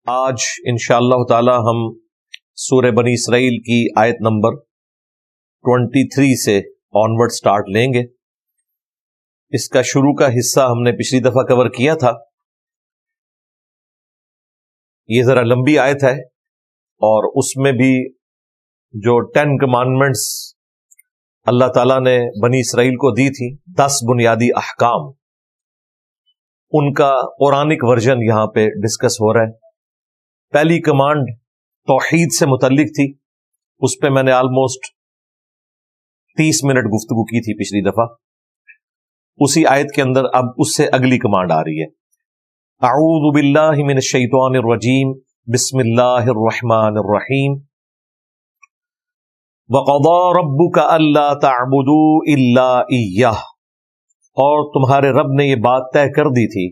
آج انشاءاللہ تعالی ہم سورہ بنی اسرائیل کی آیت نمبر 23 سے آنورڈ سٹارٹ لیں گے۔ اس کا شروع کا حصہ ہم نے پچھلی دفعہ کور کیا تھا۔ یہ ذرا لمبی آیت ہے اور اس میں بھی جو 10 کمانڈمنٹس اللہ تعالیٰ نے بنی اسرائیل کو دی تھی، 10 بنیادی احکام، ان کا قرآنک ورژن یہاں پہ ڈسکس ہو رہا ہے۔ پہلی کمانڈ توحید سے متعلق تھی، اس پہ میں نے آلموسٹ 30 منٹ گفتگو کی تھی پچھلی دفعہ۔ اسی آیت کے اندر اب اس سے اگلی کمانڈ آ رہی ہے، اعوذ باللہ من الشیطان الرجیم، بسم اللہ الرحمن الرحیم، وَقَضَىٰ رَبُّكَ أَلَّا تَعْبُدُوا إِلَّا إِيَّهُ، اور تمہارے رب نے یہ بات طے کر دی تھی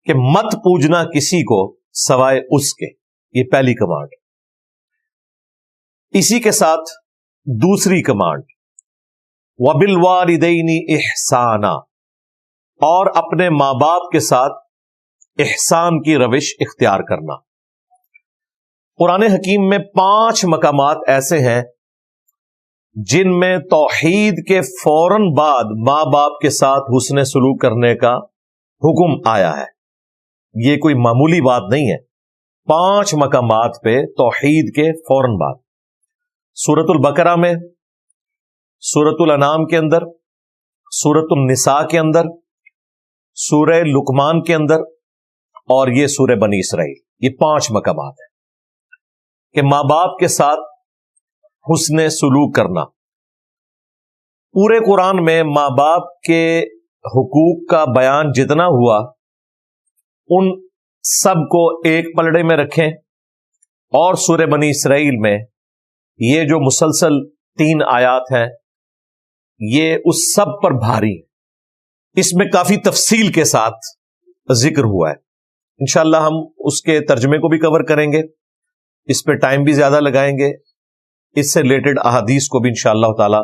کہ مت پوجنا کسی کو سوائے اس کے۔ یہ پہلی کمانڈ۔ اسی کے ساتھ دوسری کمانڈ، وَبِالْوَالِدَيْنِ إِحْسَانًا، اور اپنے ماں باپ کے ساتھ احسان کی روش اختیار کرنا۔ قرآن حکیم میں 5 مقامات ایسے ہیں جن میں توحید کے فوراً بعد ماں باپ کے ساتھ حسن سلوک کرنے کا حکم آیا ہے۔ یہ کوئی معمولی بات نہیں ہے۔ 5 مقامات پہ توحید کے فوراً بعد، سورۃ البقرہ میں، سورۃ الانعام کے اندر، سورۃ النساء کے اندر، سورہ لقمان کے اندر، اور یہ سورہ بنی اسرائیل۔ یہ 5 مقامات ہیں کہ ماں باپ کے ساتھ حسن سلوک کرنا۔ پورے قرآن میں ماں باپ کے حقوق کا بیان جتنا ہوا، ان سب کو ایک پلڑے میں رکھیں، اور سورہ بنی اسرائیل میں یہ جو مسلسل 3 آیات ہیں، یہ اس سب پر بھاری ہے۔ اس میں کافی تفصیل کے ساتھ ذکر ہوا ہے۔ انشاءاللہ ہم اس کے ترجمے کو بھی کور کریں گے، اس پہ ٹائم بھی زیادہ لگائیں گے، اس سے ریلیٹڈ احادیث کو بھی انشاءاللہ تعالی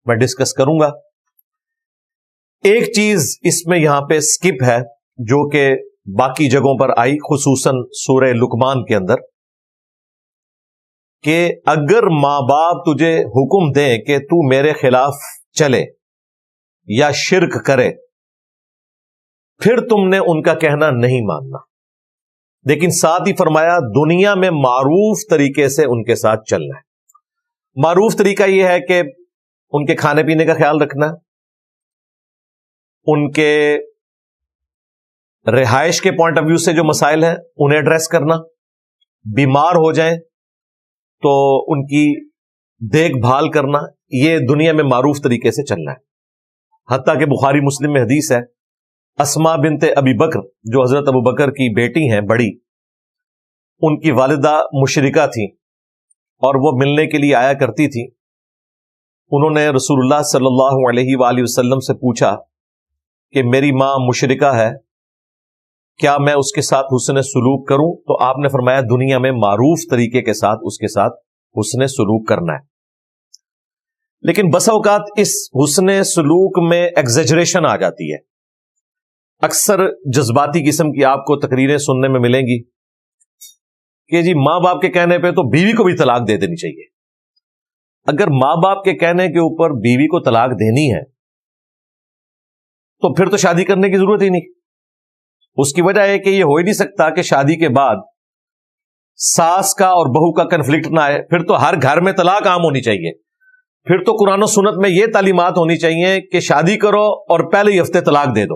میں ڈسکس کروں گا۔ ایک چیز اس میں یہاں پہ سکپ ہے جو کہ باقی جگہوں پر آئی، خصوصاً سورہ لقمان کے اندر، کہ اگر ماں باپ تجھے حکم دیں کہ تو میرے خلاف چلے یا شرک کرے، پھر تم نے ان کا کہنا نہیں ماننا، لیکن ساتھ ہی فرمایا دنیا میں معروف طریقے سے ان کے ساتھ چلنا ہے۔ معروف طریقہ یہ ہے کہ ان کے کھانے پینے کا خیال رکھنا، ان کے رہائش کے پوائنٹ آف ویو سے جو مسائل ہیں انہیں ایڈریس کرنا، بیمار ہو جائیں تو ان کی دیکھ بھال کرنا، یہ دنیا میں معروف طریقے سے چلنا ہے۔ حتیٰ کہ بخاری مسلم میں حدیث ہے، اسماء بنت ابی بکر جو حضرت ابو بکر کی بیٹی ہیں بڑی، ان کی والدہ مشرکہ تھیں اور وہ ملنے کے لیے آیا کرتی تھی۔ انہوں نے رسول اللہ صلی اللہ علیہ وآلہ وسلم سے پوچھا کہ میری ماں مشرکہ ہے، کیا میں اس کے ساتھ حسن سلوک کروں؟ تو آپ نے فرمایا دنیا میں معروف طریقے کے ساتھ اس کے ساتھ حسن سلوک کرنا ہے۔ لیکن بسا اوقات اس حسن سلوک میں ایگزیجریشن آ جاتی ہے۔ اکثر جذباتی قسم کی آپ کو تقریریں سننے میں ملیں گی کہ جی ماں باپ کے کہنے پہ تو بیوی کو بھی طلاق دے دینی چاہیے۔ اگر ماں باپ کے کہنے کے اوپر بیوی کو طلاق دینی ہے تو پھر تو شادی کرنے کی ضرورت ہی نہیں۔ اس کی وجہ ہے کہ یہ ہو ہی نہیں سکتا کہ شادی کے بعد ساس کا اور بہو کا کنفلکٹ نہ آئے، پھر تو ہر گھر میں طلاق عام ہونی چاہیے۔ پھر تو قرآن و سنت میں یہ تعلیمات ہونی چاہیے کہ شادی کرو اور پہلے ہی ہفتے طلاق دے دو۔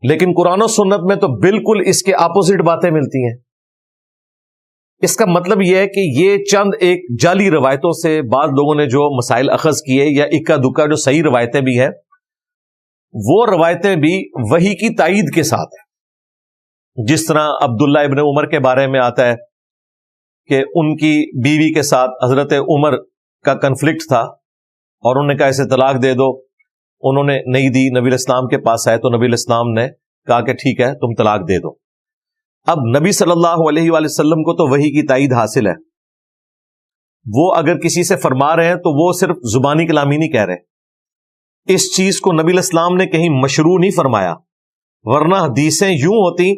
لیکن قرآن و سنت میں تو بالکل اس کے اپوزٹ باتیں ملتی ہیں۔ اس کا مطلب یہ ہے کہ یہ چند ایک جعلی روایتوں سے بعض لوگوں نے جو مسائل اخذ کیے، یا اکا دکا جو صحیح روایتیں بھی ہیں، وہ روایتیں بھی وحی کی تائید کے ساتھ ہیں۔ جس طرح عبداللہ ابن عمر کے بارے میں آتا ہے کہ ان کی بیوی کے ساتھ حضرت عمر کا کنفلکٹ تھا اور انہوں نے کہا اسے طلاق دے دو، انہوں نے نہیں دی، نبی الاسلام کے پاس آئے تو نبی الاسلام نے کہا کہ ٹھیک ہے تم طلاق دے دو۔ اب نبی صلی اللہ علیہ وآلہ وسلم کو تو وحی کی تائید حاصل ہے، وہ اگر کسی سے فرما رہے ہیں تو وہ صرف زبانی کلامی نہیں کہہ رہے، اس چیز کو نبی الاسلام نے کہیں مشروع نہیں فرمایا، ورنہ حدیثیں یوں ہوتی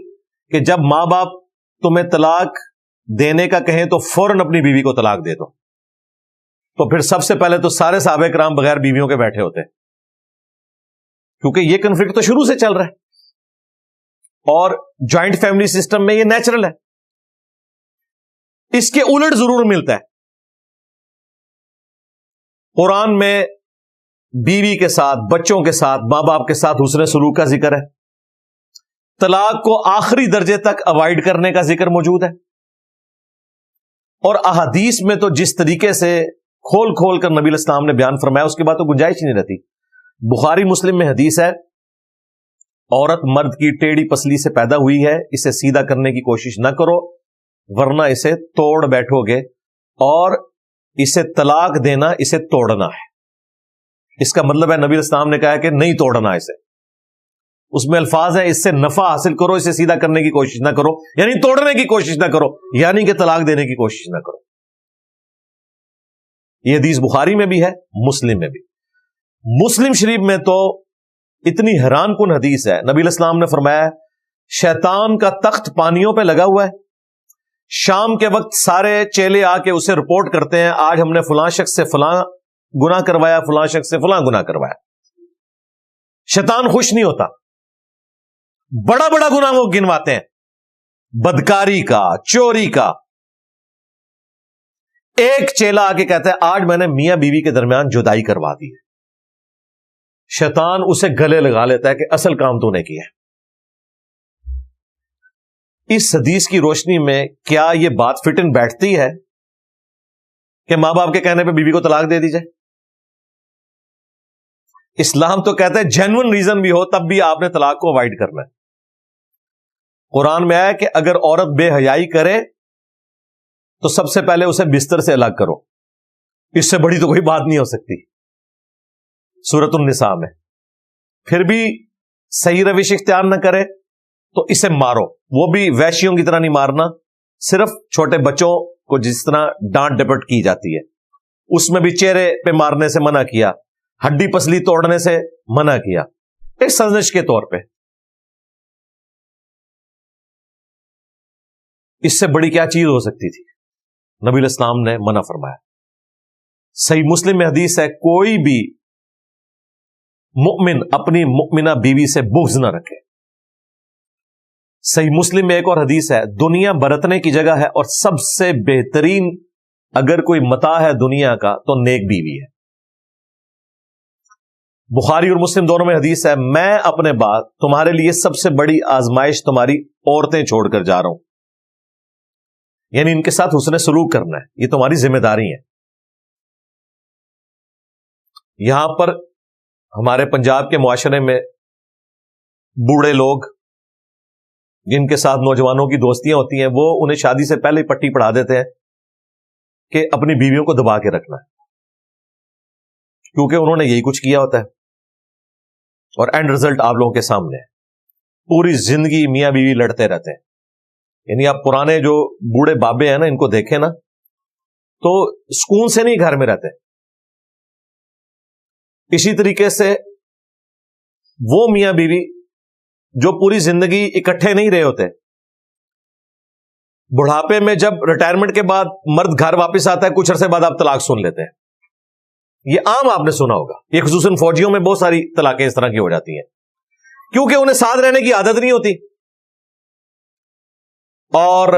کہ جب ماں باپ تمہیں طلاق دینے کا کہیں تو فوراً اپنی بیوی کو طلاق دے دو. تو پھر سب سے پہلے تو سارے صحابہ کرام بغیر بیویوں کے بیٹھے ہوتے, کیونکہ یہ کنفلکٹ تو شروع سے چل رہا ہے, اور جوائنٹ فیملی سسٹم میں یہ نیچرل ہے. اس کے الٹ ضرور ملتا ہے. قرآن میں بیوی کے ساتھ, بچوں کے ساتھ, ماں باپ کے ساتھ حسن سلوک کا ذکر ہے. طلاق کو آخری درجے تک اوائڈ کرنے کا ذکر موجود ہے. اور احادیث میں تو جس طریقے سے کھول کھول کر نبی علیہ السلام نے بیان فرمایا, اس کے بعد تو گنجائش ہی نہیں رہتی. بخاری مسلم میں حدیث ہے, عورت مرد کی ٹیڑھی پسلی سے پیدا ہوئی ہے, اسے سیدھا کرنے کی کوشش نہ کرو ورنہ اسے توڑ بیٹھو گے, اور اسے طلاق دینا اسے توڑنا ہے. اس کا مطلب ہے نبی علیہ السلام نے کہا کہ نہیں توڑنا اسے. اس میں الفاظ ہیں اس سے نفع حاصل کرو, اسے سیدھا کرنے کی کوشش نہ کرو, یعنی توڑنے کی کوشش نہ کرو, یعنی کہ طلاق دینے کی کوشش نہ کرو. یہ حدیث بخاری میں بھی ہے, مسلم میں بھی. مسلم شریف میں تو اتنی حیران کن حدیث ہے, نبی علیہ السلام نے فرمایا شیطان کا تخت پانیوں پہ لگا ہوا ہے, شام کے وقت سارے چیلے آ کے اسے رپورٹ کرتے ہیں آج ہم نے فلاں شخص سے فلاں گناہ کروایا, فلاں شخص سے فلاں گناہ کروایا. شیطان خوش نہیں ہوتا, بڑا بڑا گناہ وہ گنواتے ہیں, بدکاری کا, چوری کا. ایک چیلا آ کے کہتا ہے آج میں نے میاں بیوی کے درمیان جدائی کروا دی ہے. شیطان اسے گلے لگا لیتا ہے کہ اصل کام تو نے کیا ہے. اس حدیث کی روشنی میں کیا یہ بات فٹ ان بیٹھتی ہے کہ ماں باپ کے کہنے پہ بیوی کو طلاق دے دی جائے؟ اسلام تو کہتا ہے جینوئن ریزن بھی ہو تب بھی آپ نے طلاق کو اوائڈ کرنا ہے. قرآن میں آیا کہ اگر عورت بے حیائی کرے تو سب سے پہلے اسے بستر سے الگ کرو, اس سے بڑی تو کوئی بات نہیں ہو سکتی. سورۃ النساء میں. پھر بھی صحیح روش اختیار نہ کرے تو اسے مارو, وہ بھی ویشیوں کی طرح نہیں مارنا, صرف چھوٹے بچوں کو جس طرح ڈانٹ ڈپٹ کی جاتی ہے اس میں بھی چہرے پہ مارنے سے منع کیا, ہڈی پسلی توڑنے سے منع کیا, ایک سازش کے طور پہ. اس سے بڑی کیا چیز ہو سکتی تھی؟ نبی علیہ السلام نے منع فرمایا. صحیح مسلم میں حدیث ہے کوئی بھی مؤمن اپنی مؤمنہ بیوی سے بغض نہ رکھے. صحیح مسلم میں ایک اور حدیث ہے دنیا برتنے کی جگہ ہے اور سب سے بہترین اگر کوئی متاع ہے دنیا کا تو نیک بیوی ہے. بخاری اور مسلم دونوں میں حدیث ہے میں اپنے بعد تمہارے لیے سب سے بڑی آزمائش تمہاری عورتیں چھوڑ کر جا رہا ہوں, یعنی ان کے ساتھ حسن سلوک کرنا ہے, یہ تمہاری ذمہ داری ہے. یہاں پر ہمارے پنجاب کے معاشرے میں بوڑھے لوگ جن کے ساتھ نوجوانوں کی دوستیاں ہوتی ہیں وہ انہیں شادی سے پہلے پٹی پڑھا دیتے ہیں کہ اپنی بیویوں کو دبا کے رکھنا ہے, کیونکہ انہوں نے یہی کچھ کیا ہوتا ہے. اور اینڈ رزلٹ آپ لوگوں کے سامنے ہے, پوری زندگی میاں بیوی لڑتے رہتے ہیں. یعنی آپ پرانے جو بوڑھے بابے ہیں نا ان کو دیکھیں نا تو سکون سے نہیں گھر میں رہتے. اسی طریقے سے وہ میاں بیوی جو پوری زندگی اکٹھے نہیں رہے ہوتے, بڑھاپے میں جب ریٹائرمنٹ کے بعد مرد گھر واپس آتا ہے کچھ عرصے بعد آپ طلاق سن لیتے ہیں. یہ عام آپ نے سنا ہوگا, یہ خصوصاً فوجیوں میں بہت ساری طلاقیں اس طرح کی ہو جاتی ہیں کیونکہ انہیں ساتھ رہنے کی عادت نہیں ہوتی, اور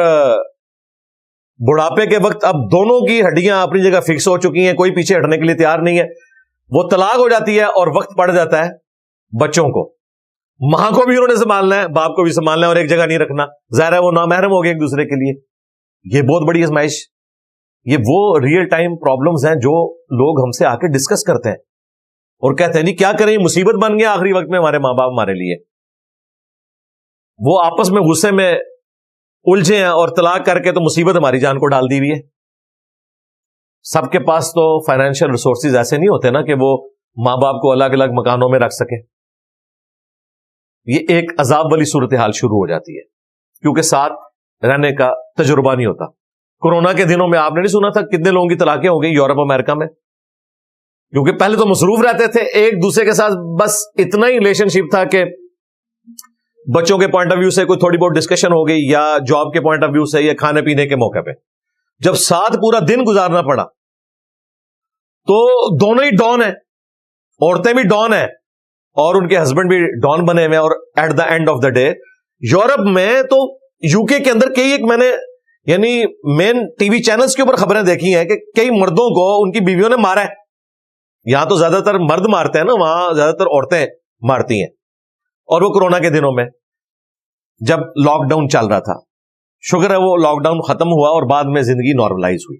بڑھاپے کے وقت اب دونوں کی ہڈیاں اپنی جگہ فکس ہو چکی ہیں, کوئی پیچھے ہٹنے کے لیے تیار نہیں ہے. وہ طلاق ہو جاتی ہے اور وقت پڑ جاتا ہے بچوں کو. ماں کو بھی انہوں نے سنبھالنا ہے, باپ کو بھی سنبھالنا ہے, اور ایک جگہ نہیں رکھنا. ظاہر ہے وہ نامحرم ہو گئے ایک دوسرے کے لیے. یہ بہت بڑی آزمائش. یہ وہ ریئل ٹائم پرابلمز ہیں جو لوگ ہم سے آ کے ڈسکس کرتے ہیں اور کہتے ہیں نہیں کیا کریں, مصیبت بن گیا آخری وقت میں ہمارے ماں باپ ہمارے لیے. وہ آپس میں غصے میں الجھے ہیں اور طلاق کر کے تو مصیبت ہماری جان کو ڈال دی ہوئی ہے. سب کے پاس تو فائنینشیل ریسورسز ایسے نہیں ہوتے نا کہ وہ ماں باپ کو الگ الگ مکانوں میں رکھ سکے. یہ ایک عذاب والی صورتحال شروع ہو جاتی ہے کیونکہ ساتھ رہنے کا تجربہ نہیں ہوتا. کورونا کے دنوں میں آپ نے نہیں سنا تھا کتنے لوگوں کی طلاقیں ہو گئی یورپ امریکہ میں, کیونکہ پہلے تو مصروف رہتے تھے ایک دوسرے کے ساتھ, بس اتنا ہی ریلیشن شپ تھا کہ بچوں کے پوائنٹ آف ویو سے کوئی تھوڑی بہت ڈسکشن ہو گئی, یا جاب کے پوائنٹ آف ویو سے, یا کھانے پینے کے موقع پہ, جب ساتھ پورا دن گزارنا پڑا تو دونوں ہی ڈان ہیں, عورتیں بھی ڈان ہیں اور ان کے ہسبینڈ بھی ڈان بنے ہوئے. اور at the end of the day Europe میں تو یو کے اندر کئی ایک میں نے یعنی مین ٹی وی چینلز کے اوپر خبریں دیکھی ہیں کہ کئی مردوں کو ان کی بیویوں نے مارا ہے. یہاں تو زیادہ تر مرد مارتے ہیں نا, وہاں زیادہ تر عورتیں مارتی ہیں. اور وہ کورونا کے دنوں میں جب لاک ڈاؤن چل رہا تھا, شکر ہے وہ لاک ڈاؤن ختم ہوا اور بعد میں زندگی نارملائز ہوئی.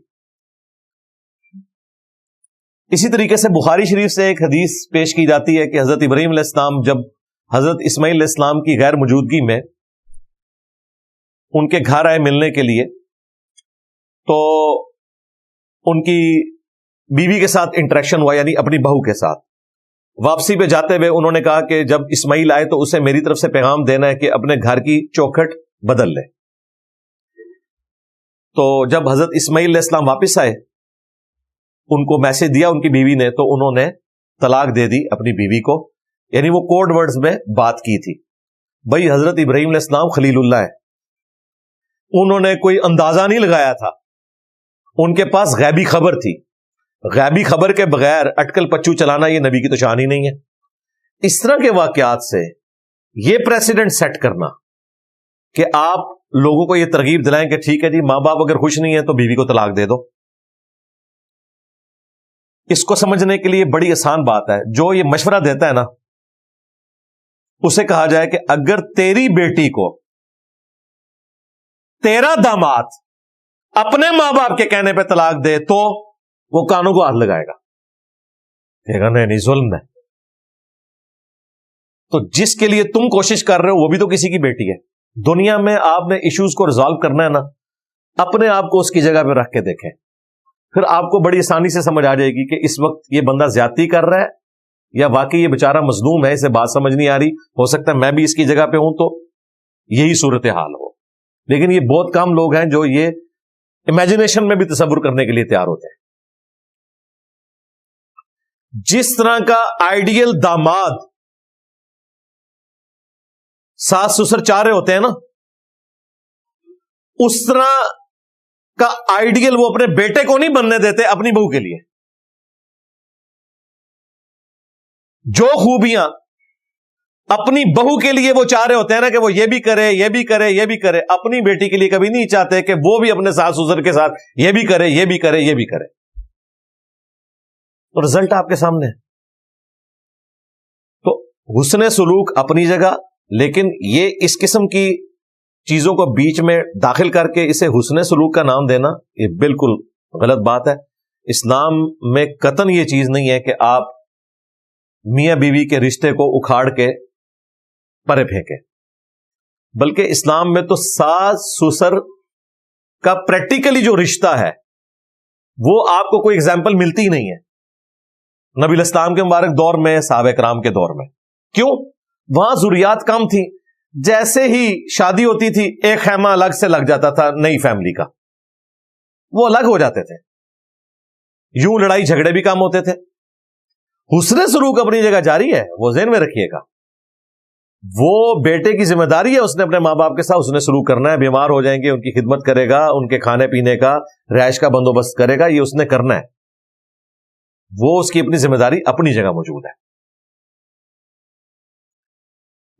اسی طریقے سے بخاری شریف سے ایک حدیث پیش کی جاتی ہے کہ حضرت ابراہیم علیہ السلام جب حضرت اسماعیل علیہ السلام کی غیر موجودگی میں ان کے گھر آئے ملنے کے لیے, تو ان کی بیوی کے ساتھ انٹریکشن ہوا, یعنی اپنی بہو کے ساتھ. واپسی پہ جاتے ہوئے انہوں نے کہا کہ جب اسماعیل آئے تو اسے میری طرف سے پیغام دینا ہے کہ اپنے گھر کی چوکھٹ بدل لے. تو جب حضرت اسماعیل علیہ السلام واپس آئے, ان کو میسج دیا ان کی بیوی نے, تو انہوں نے طلاق دے دی اپنی بیوی کو, یعنی وہ کوڈ ورڈز میں بات کی تھی. بھائی حضرت ابراہیم علیہ السلام خلیل اللہ ہے, انہوں نے کوئی اندازہ نہیں لگایا تھا, ان کے پاس غیبی خبر تھی. غیبی خبر کے بغیر اٹکل پچو چلانا یہ نبی کی تو شان ہی نہیں ہے. اس طرح کے واقعات سے یہ پریسیڈنٹ سیٹ کرنا کہ آپ لوگوں کو یہ ترغیب دلائیں کہ ٹھیک ہے جی, ماں باپ اگر خوش نہیں ہے تو بیوی کو طلاق دے دو, اس کو سمجھنے کے لیے بڑی آسان بات ہے. جو یہ مشورہ دیتا ہے نا, اسے کہا جائے کہ اگر تیری بیٹی کو تیرا داماد اپنے ماں باپ کے کہنے پہ طلاق دے تو وہ کانوں کو ہاتھ لگائے گا, کہے گا نہیں ظلم ہے. تو جس کے لیے تم کوشش کر رہے ہو وہ بھی تو کسی کی بیٹی ہے. دنیا میں آپ نے ایشوز کو ریزالو کرنا ہے نا, اپنے آپ کو اس کی جگہ پہ رکھ کے دیکھیں, پھر آپ کو بڑی آسانی سے سمجھ آ جائے گی کہ اس وقت یہ بندہ زیادتی کر رہا ہے یا واقعی یہ بیچارہ مظلوم ہے, اسے بات سمجھ نہیں آ رہی. ہو سکتا ہے میں بھی اس کی جگہ پہ ہوں تو یہی صورتحال ہو. لیکن یہ بہت کم لوگ ہیں جو یہ امیجنیشن میں بھی تصور کرنے کے لیے تیار ہوتے ہیں. جس طرح کا آئیڈیل داماد ساس سسر چاہ رہے ہوتے ہیں نا, اس طرح کا آئیڈیل وہ اپنے بیٹے کو نہیں بننے دیتے اپنی بہو کے لیے. جو خوبیاں اپنی بہو کے لیے وہ چاہ رہے ہوتے ہیں نا کہ وہ یہ بھی کرے یہ بھی کرے یہ بھی کرے, اپنی بیٹی کے لیے کبھی نہیں چاہتے کہ وہ بھی اپنے ساس سسر کے ساتھ یہ بھی کرے یہ بھی کرے یہ بھی کرے. تو رزلٹ آپ کے سامنے ہے. تو حسن سلوک اپنی جگہ, لیکن یہ اس قسم کی چیزوں کو بیچ میں داخل کر کے اسے حسن سلوک کا نام دینا یہ بالکل غلط بات ہے. اسلام میں قطعاً یہ چیز نہیں ہے کہ آپ میاں بیوی کے رشتے کو اکھاڑ کے پرے پھینکیں, بلکہ اسلام میں تو ساس سسر کا پریکٹیکلی جو رشتہ ہے وہ آپ کو کوئی ایگزامپل ملتی ہی نہیں ہے. نبی علیہ السلام کے مبارک دور میں, صحابہ کرام کے دور میں, کیوں؟ وہاں ضروریات کم تھی. جیسے ہی شادی ہوتی تھی ایک خیمہ الگ سے لگ جاتا تھا نئی فیملی کا, وہ الگ ہو جاتے تھے, یوں لڑائی جھگڑے بھی کم ہوتے تھے. حسن سلوک اپنی جگہ جاری ہے, وہ ذہن میں رکھیے گا. وہ بیٹے کی ذمہ داری ہے اس نے اپنے ماں باپ کے ساتھ حسن سلوک کرنا ہے. بیمار ہو جائیں گے ان کی خدمت کرے گا, ان کے کھانے پینے کا رہائش کا بندوبست کرے گا, یہ اس نے کرنا ہے. وہ اس کی اپنی ذمہ داری اپنی جگہ موجود ہے.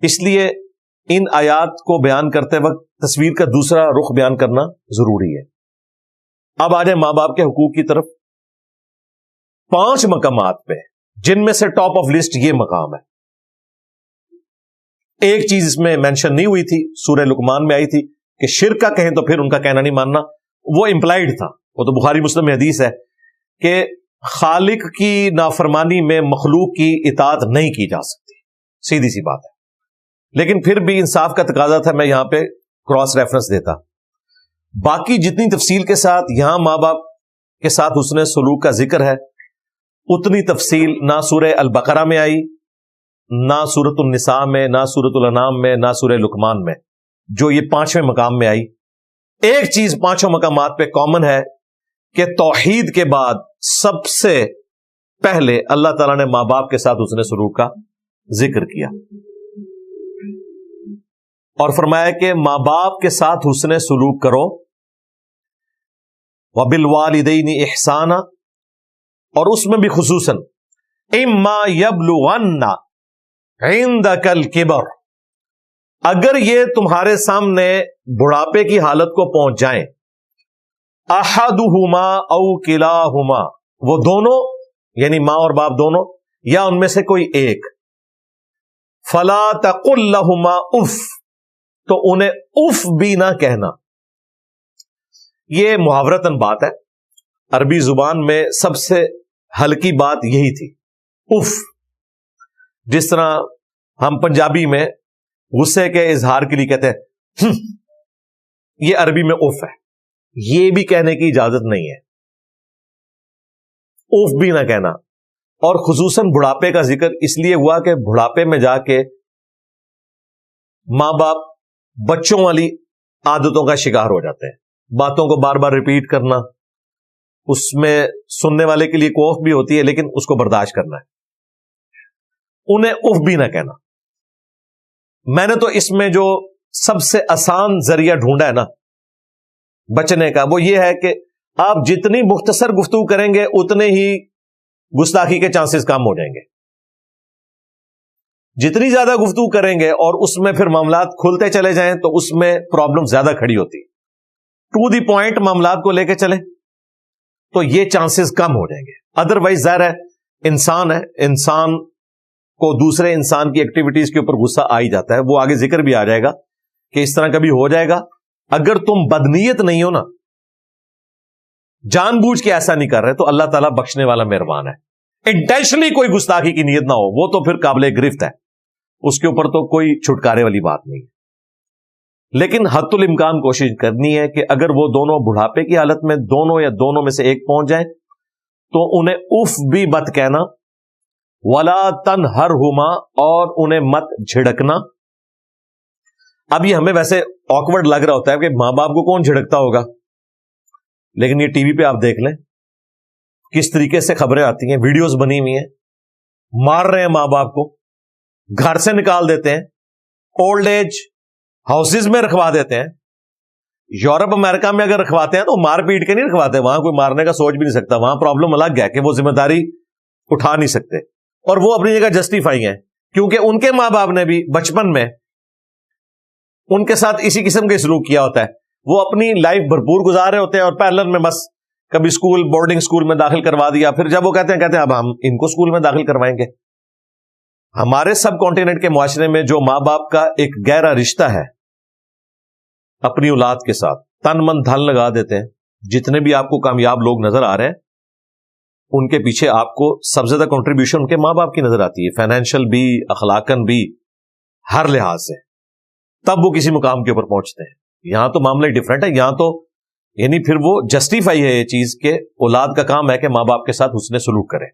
اس لیے ان آیات کو بیان کرتے وقت تصویر کا دوسرا رخ بیان کرنا ضروری ہے. اب آ جائیں ماں باپ کے حقوق کی طرف. 5 مقامات پہ, جن میں سے ٹاپ آف لسٹ یہ مقام ہے. ایک چیز اس میں مینشن نہیں ہوئی تھی, سورہ لقمان میں آئی تھی کہ شرک کا کہیں تو پھر ان کا کہنا نہیں ماننا, وہ امپلائڈ تھا. وہ تو بخاری مسلم میں حدیث ہے کہ خالق کی نافرمانی میں مخلوق کی اطاعت نہیں کی جا سکتی, سیدھی سی بات ہے. لیکن پھر بھی انصاف کا تقاضا تھا, میں یہاں پہ کراس ریفرنس دیتا. باقی جتنی تفصیل کے ساتھ یہاں ماں باپ کے ساتھ حسن سلوک کا ذکر ہے, اتنی تفصیل نہ سورہ البقرہ میں آئی, نہ سورۃ النساء میں, نہ سورۃ الانعام میں, نہ سورہ لقمان میں, جو یہ 5ویں مقام میں آئی. ایک چیز 5 مقامات پہ کامن ہے کہ توحید کے بعد سب سے پہلے اللہ تعالیٰ نے ماں باپ کے ساتھ حسن سلوک کا ذکر کیا. اور فرمایا کہ ماں باپ کے ساتھ حسن سلوک کرو، وبالوالدین احسانا، اور اس میں بھی خصوصاً اما یبلغن عندک الکبر، اگر یہ تمہارے سامنے بڑھاپے کی حالت کو پہنچ جائیں، احدہما او کلاہما، وہ دونوں یعنی ماں اور باپ دونوں یا ان میں سے کوئی ایک، فلا تقل لہما اف، تو انہیں اف بھی نہ کہنا۔ یہ محاورتاً بات ہے، عربی زبان میں سب سے ہلکی بات یہی تھی، اف۔ جس طرح ہم پنجابی میں غصے کے اظہار کے لیے کہتے ہیں یہ عربی میں اف ہے، یہ بھی کہنے کی اجازت نہیں ہے، اف بھی نہ کہنا۔ اور خصوصاً بڑھاپے کا ذکر اس لیے ہوا کہ بڑھاپے میں جا کے ماں باپ بچوں والی عادتوں کا شکار ہو جاتے ہیں، باتوں کو بار بار ریپیٹ کرنا، اس میں سننے والے کے لیے کوف بھی ہوتی ہے لیکن اس کو برداشت کرنا ہے، انہیں اف بھی نہ کہنا۔ میں نے تو اس میں جو سب سے آسان ذریعہ ڈھونڈا ہے نا بچنے کا، وہ یہ ہے کہ آپ جتنی مختصر گفتگو کریں گے اتنے ہی گستاخی کے چانسز کم ہو جائیں گے۔ جتنی زیادہ گفتگو کریں گے اور اس میں پھر معاملات کھلتے چلے جائیں تو اس میں پرابلم زیادہ کھڑی ہوتی، ٹو دی پوائنٹ معاملات کو لے کے چلیں تو یہ چانسز کم ہو جائیں گے۔ ادروائز ظاہر ہے انسان ہے، انسان کو دوسرے انسان کی ایکٹیویٹیز کے اوپر غصہ آ ہی جاتا ہے، وہ آگے ذکر بھی آ جائے گا کہ اس طرح کبھی ہو جائے گا۔ اگر تم بدنیت نہیں ہو نا، جان بوجھ کے ایسا نہیں کر رہے، تو اللہ تعالیٰ بخشنے والا مہربان ہے۔ انٹینشنلی کوئی گستاخی کی نیت نہ ہو، وہ تو پھر قابل گرفت ہے، اس کے اوپر تو کوئی چھٹکارے والی بات نہیں ہے۔ لیکن حد الامکان کوشش کرنی ہے کہ اگر وہ دونوں بڑھاپے کی حالت میں دونوں یا دونوں میں سے ایک پہنچ جائیں تو انہیں اف بھی مت کہنا، ولا تنہرہما، اور انہیں مت جھڑکنا۔ اب یہ ہمیں ویسے آکورڈ لگ رہا ہوتا ہے کہ ماں باپ کو کون جھڑکتا ہوگا، لیکن یہ ٹی وی پہ آپ دیکھ لیں کس طریقے سے خبریں آتی ہیں، ویڈیوز بنی ہوئی ہیں، مار رہے ہیں ماں باپ کو، گھر سے نکال دیتے ہیں، اولڈ ایج ہاؤسز میں رکھوا دیتے ہیں۔ یورپ امریکہ میں اگر رکھواتے ہیں تو مار پیٹ کے نہیں رکھواتے، وہاں کوئی مارنے کا سوچ بھی نہیں سکتا، وہاں پرابلم الگ ہے کہ وہ ذمہ داری اٹھا نہیں سکتے، اور وہ اپنی جگہ جسٹیفائی ہیں کیونکہ ان کے ماں باپ نے بھی بچپن میں ان کے ساتھ اسی قسم کے سلوک کیا ہوتا ہے۔ وہ اپنی لائف بھرپور گزار رہے ہوتے ہیں اور پیرلر میں بس کبھی اسکول بورڈنگ اسکول میں داخل کروا دیا، پھر جب وہ کہتے ہیں اب ہم ان کو اسکول میں داخل کروائیں گے۔ ہمارے سب کانٹیننٹ کے معاشرے میں جو ماں باپ کا ایک گہرا رشتہ ہے اپنی اولاد کے ساتھ، تن من دھن لگا دیتے ہیں۔ جتنے بھی آپ کو کامیاب لوگ نظر آ رہے ہیں ان کے پیچھے آپ کو سب سے زیادہ کنٹریبیوشن ان کے ماں باپ کی نظر آتی ہے، فائنینشیل بھی، اخلاقاً بھی، ہر لحاظ سے، تب وہ کسی مقام کے اوپر پہنچتے ہیں۔ یہاں تو معاملہ ڈفرینٹ ہے، یہاں تو یعنی پھر وہ جسٹیفائی ہے یہ چیز کہ اولاد کا کام ہے کہ ماں باپ کے ساتھ حسن سلوک کرے،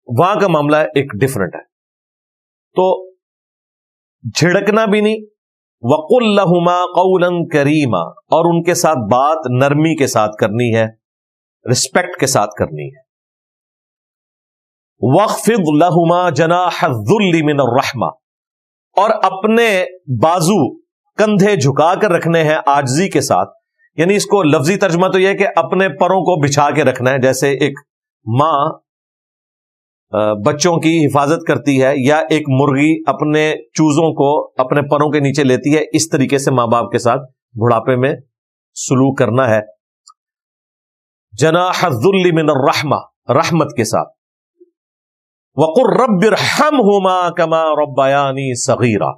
وہاں کا معاملہ ایک ڈفرینٹ ہے۔ تو جھڑکنا بھی نہیں، وَقُلْ لَهُمَا قَوْلًا كَرِيمًا، اور ان کے ساتھ بات نرمی کے ساتھ کرنی ہے، رسپیکٹ کے ساتھ کرنی ہے۔ وَاخْفِضْ لَهُمَا جَنَاحَ الذُّلِّ مِنَ الرَّحْمَةِ، اور اپنے بازو کندھے جھکا کر رکھنے ہیں عاجزی کے ساتھ، یعنی اس کو لفظی ترجمہ تو یہ ہے کہ اپنے پروں کو بچھا کے رکھنا ہے، جیسے ایک ماں بچوں کی حفاظت کرتی ہے یا ایک مرغی اپنے چوزوں کو اپنے پروں کے نیچے لیتی ہے، اس طریقے سے ماں باپ کے ساتھ بڑھاپے میں سلوک کرنا ہے۔ جناح الذل من الرحمہ، رحمت کے ساتھ۔ وَقُلْ رَبِّ ارْحَمْهُمَا كَمَا رَبَّيَانِي صَغِيرًا،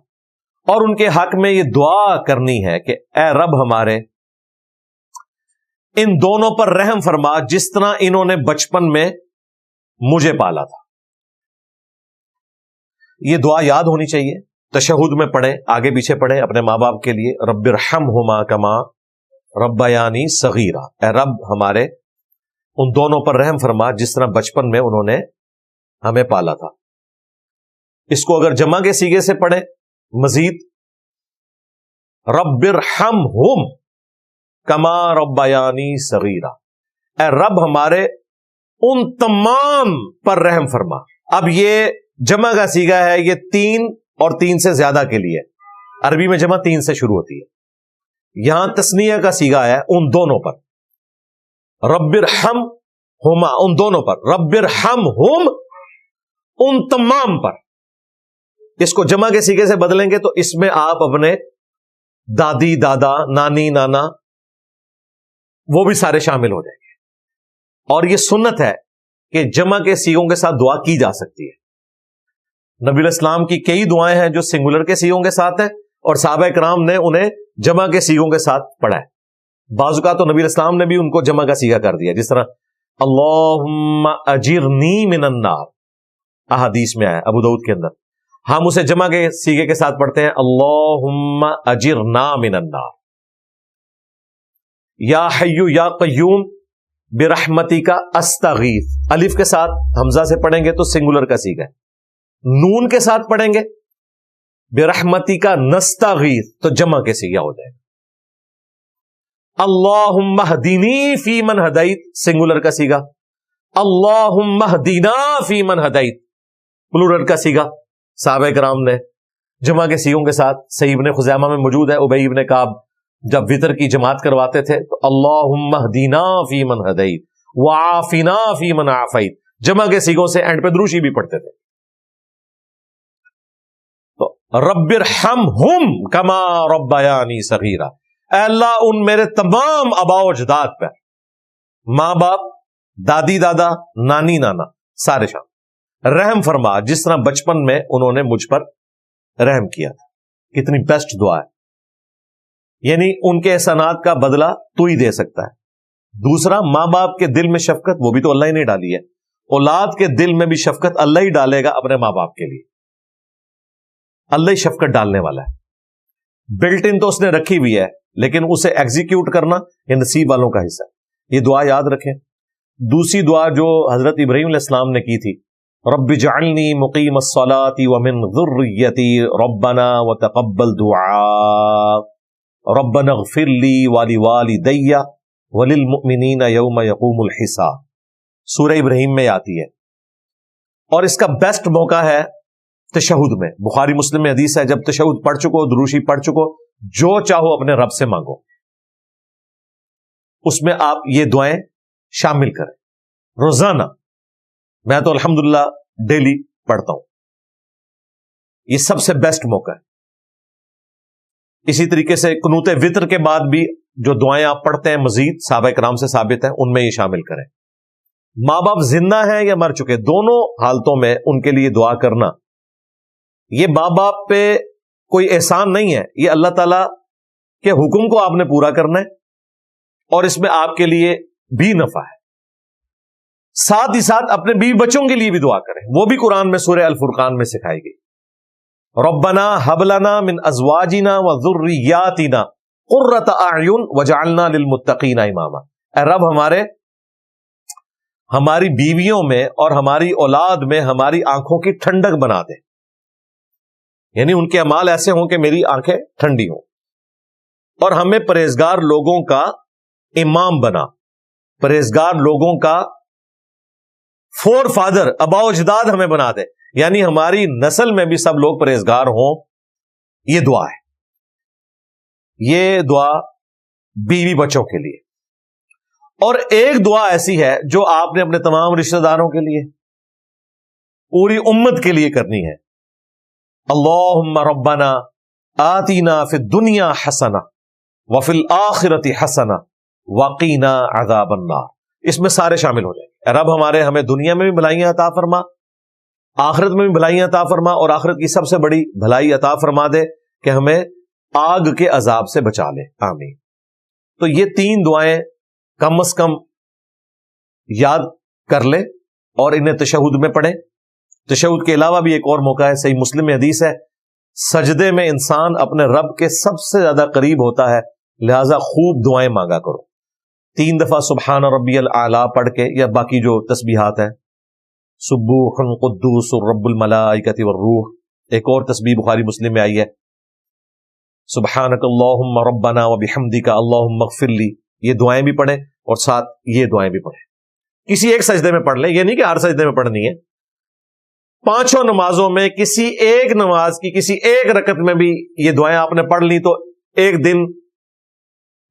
اور ان کے حق میں یہ دعا کرنی ہے کہ اے رب ہمارے ان دونوں پر رحم فرما جس طرح انہوں نے بچپن میں مجھے پالا تھا۔ یہ دعا یاد ہونی چاہیے، تشہد میں پڑھیں، آگے پیچھے پڑھیں اپنے ماں باپ کے لیے، رب ارحمہما کما ربیانی صغیرا، اے رب ہمارے ان دونوں پر رحم فرما جس طرح بچپن میں انہوں نے ہمیں پالا تھا۔ اس کو اگر جمع کے سیغے سے پڑھیں مزید، رب ارحمہم کما ربیانی صغیرا، اے رب ہمارے ان تمام پر رحم فرما۔ اب یہ جمع کا سیغہ ہے، یہ تین اور 3 سے زیادہ کے لیے. عربی میں جمع 3 سے شروع ہوتی ہے. یہاں تسنیہ کا صیغہ ہے ان دونوں پر. رب ارحمہما ان دونوں پر، رب ارحمہم ان تمام پر. اس کو جمع کے صیغے سے بدلیں گے تو اس میں آپ اپنے دادی، دادا، نانی، نانا وہ بھی سارے شامل ہو جائیں گے. اور یہ سنت ہے کہ جمع کے صیغوں کے ساتھ دعا کی جا سکتی ہے. نبی علیہ السلام کی کئی دعائیں ہیں جو سنگولر کے صیغوں کے ساتھ ہیں اور صحابہ کرام نے انہیں جمع کے صیغوں کے ساتھ پڑھا ہے. بعض اوقات تو نبی علیہ السلام نے بھی ان کو جمع کا صیغہ کر دیا، جس طرح اللہم اجرنی من النار احادیث میں آیا ابو داؤد کے اندر. ہم اسے جمع کے صیغے کے ساتھ پڑھتے ہیں اللہم اجرنا من النار. یا حی یا قیوم برحمتی کا استغیث، الف کے ساتھ حمزہ سے پڑھیں گے تو سنگولر کا صیغہ ہے. نون کے ساتھ پڑھیں گے برحمتی کا نستغیث تو جمع کے صیغہ ہو جائے گا. اللہم اہدنی فی من ہدیت سنگولر کا صیغہ، اللہم اہدنا فی من ہدیت پلورل کا صیغہ. صحابہ کرام نے جمع کے صیغوں کے ساتھ، صحیح ابن خزیمہ میں موجود ہے، ابی ابن کعب جب وطر کی جماعت کرواتے تھے تو اللہم اہدنا فی من ہدیت وعافنا فی من عافیت جمع کے صیغوں سے اینڈ پہ دروشی بھی پڑھتے تھے. تو رب ارحمہم کما ربیانی صغیرا، اے اللہ ان میرے تمام آباء و اجداد پہ، ماں باپ، دادی دادا، نانی نانا سارے شامل، رحم فرما جس طرح بچپن میں انہوں نے مجھ پر رحم کیا تھا. کتنی بیسٹ دعا ہے. یعنی ان کے احسانات کا بدلہ تو ہی دے سکتا ہے. دوسرا، ماں باپ کے دل میں شفقت وہ بھی تو اللہ ہی نے ڈالی ہے. اولاد کے دل میں بھی شفقت اللہ ہی ڈالے گا اپنے ماں باپ کے لیے. اللہ ہی شفقت ڈالنے والا ہے. بلٹ ان تو اس نے رکھی ہوئی ہے لیکن اسے ایگزیکیوٹ کرنا یہ نصیب والوں کا حصہ ہے. یہ دعا یاد رکھیں. دوسری دعا جو حضرت ابراہیم علیہ السلام نے کی تھی، رب اجعلنی مقیم الصلاۃ ومن ذریتی ربنا وتقبل دعاء ربنا اغفر لی ولوالدی وللمؤمنین یوم یقوم الحساب. سورہ ابراہیم میں آتی ہے اور اس کا بیسٹ موقع ہے تشہد میں. بخاری مسلم میں حدیث ہے، جب تشہد پڑھ چکو، دروشی پڑھ چکو، جو چاہو اپنے رب سے مانگو. اس میں آپ یہ دعائیں شامل کریں روزانہ. میں تو الحمدللہ ڈیلی پڑھتا ہوں. یہ سب سے بیسٹ موقع ہے. اسی طریقے سے قنوت وطر کے بعد بھی جو دعائیں آپ پڑھتے ہیں مزید صحابہ کرام سے ثابت ہیں، ان میں یہ شامل کریں. ماں باپ زندہ ہیں یا مر چکے، دونوں حالتوں میں ان کے لیے دعا کرنا. یہ ماں باپ پہ کوئی احسان نہیں ہے، یہ اللہ تعالی کے حکم کو آپ نے پورا کرنا ہے اور اس میں آپ کے لیے بھی نفع ہے. ساتھ ہی ساتھ اپنے بیوی بچوں کے لیے بھی دعا کریں. وہ بھی قرآن میں سورہ الفرقان میں سکھائی گئی. ربنا هب لنا من ازواجنا وذریاتنا قرۃ اعین وجعلنا للمتقین اماما. اے رب ہماری بیویوں میں اور ہماری اولاد میں ہماری آنکھوں کی ٹھنڈک بنا دے. یعنی ان کے اعمال ایسے ہوں کہ میری آنکھیں ٹھنڈی ہوں، اور ہمیں پرہیزگار لوگوں کا امام بنا، پرہیزگار لوگوں کا فور فادر، ابا و اجداد ہمیں بنا دے. یعنی ہماری نسل میں بھی سب لوگ پرہیزگار ہوں. یہ دعا ہے. یہ دعا بیوی بچوں کے لیے. اور ایک دعا ایسی ہے جو آپ نے اپنے تمام رشتہ داروں کے لیے، پوری امت کے لیے کرنی ہے. اللہم ربنا آتینا فی الدنیا حسنہ وفی الآخرۃ حسنہ وقینا عذاب النار. اس میں سارے شامل ہو جائیں گے. رب ہمیں دنیا میں بھی بھلائیاں عطا فرما، آخرت میں بھی بھلائیاں عطا فرما، اور آخرت کی سب سے بڑی بھلائی عطا فرما دے کہ ہمیں آگ کے عذاب سے بچا لے. آمین. تو یہ 3 دعائیں کم از کم یاد کر لیں اور انہیں تشہد میں پڑھیں. تشہد کے علاوہ بھی ایک اور موقع ہے، صحیح مسلم میں حدیث ہے، سجدے میں انسان اپنے رب کے سب سے زیادہ قریب ہوتا ہے، لہذا خوب دعائیں مانگا کرو. 3 دفعہ سبحان ربی الاعلیٰ پڑھ کے، یا باقی جو تسبیحات ہیں، سبوح قدوس رب الملائکۃ والروح. ایک اور تسبیح بخاری مسلم میں آئی ہے، سبحانک اللہم ربنا وبحمدک اللہم اغفر لی. یہ دعائیں بھی پڑھیں اور ساتھ یہ دعائیں بھی پڑھیں. کسی ایک سجدے میں پڑھ لیں، یہ نہیں کہ ہر سجدے میں پڑھنی ہے. 5 نمازوں میں کسی ایک نماز کی کسی ایک رکعت میں بھی یہ دعائیں آپ نے پڑھ لی تو ایک دن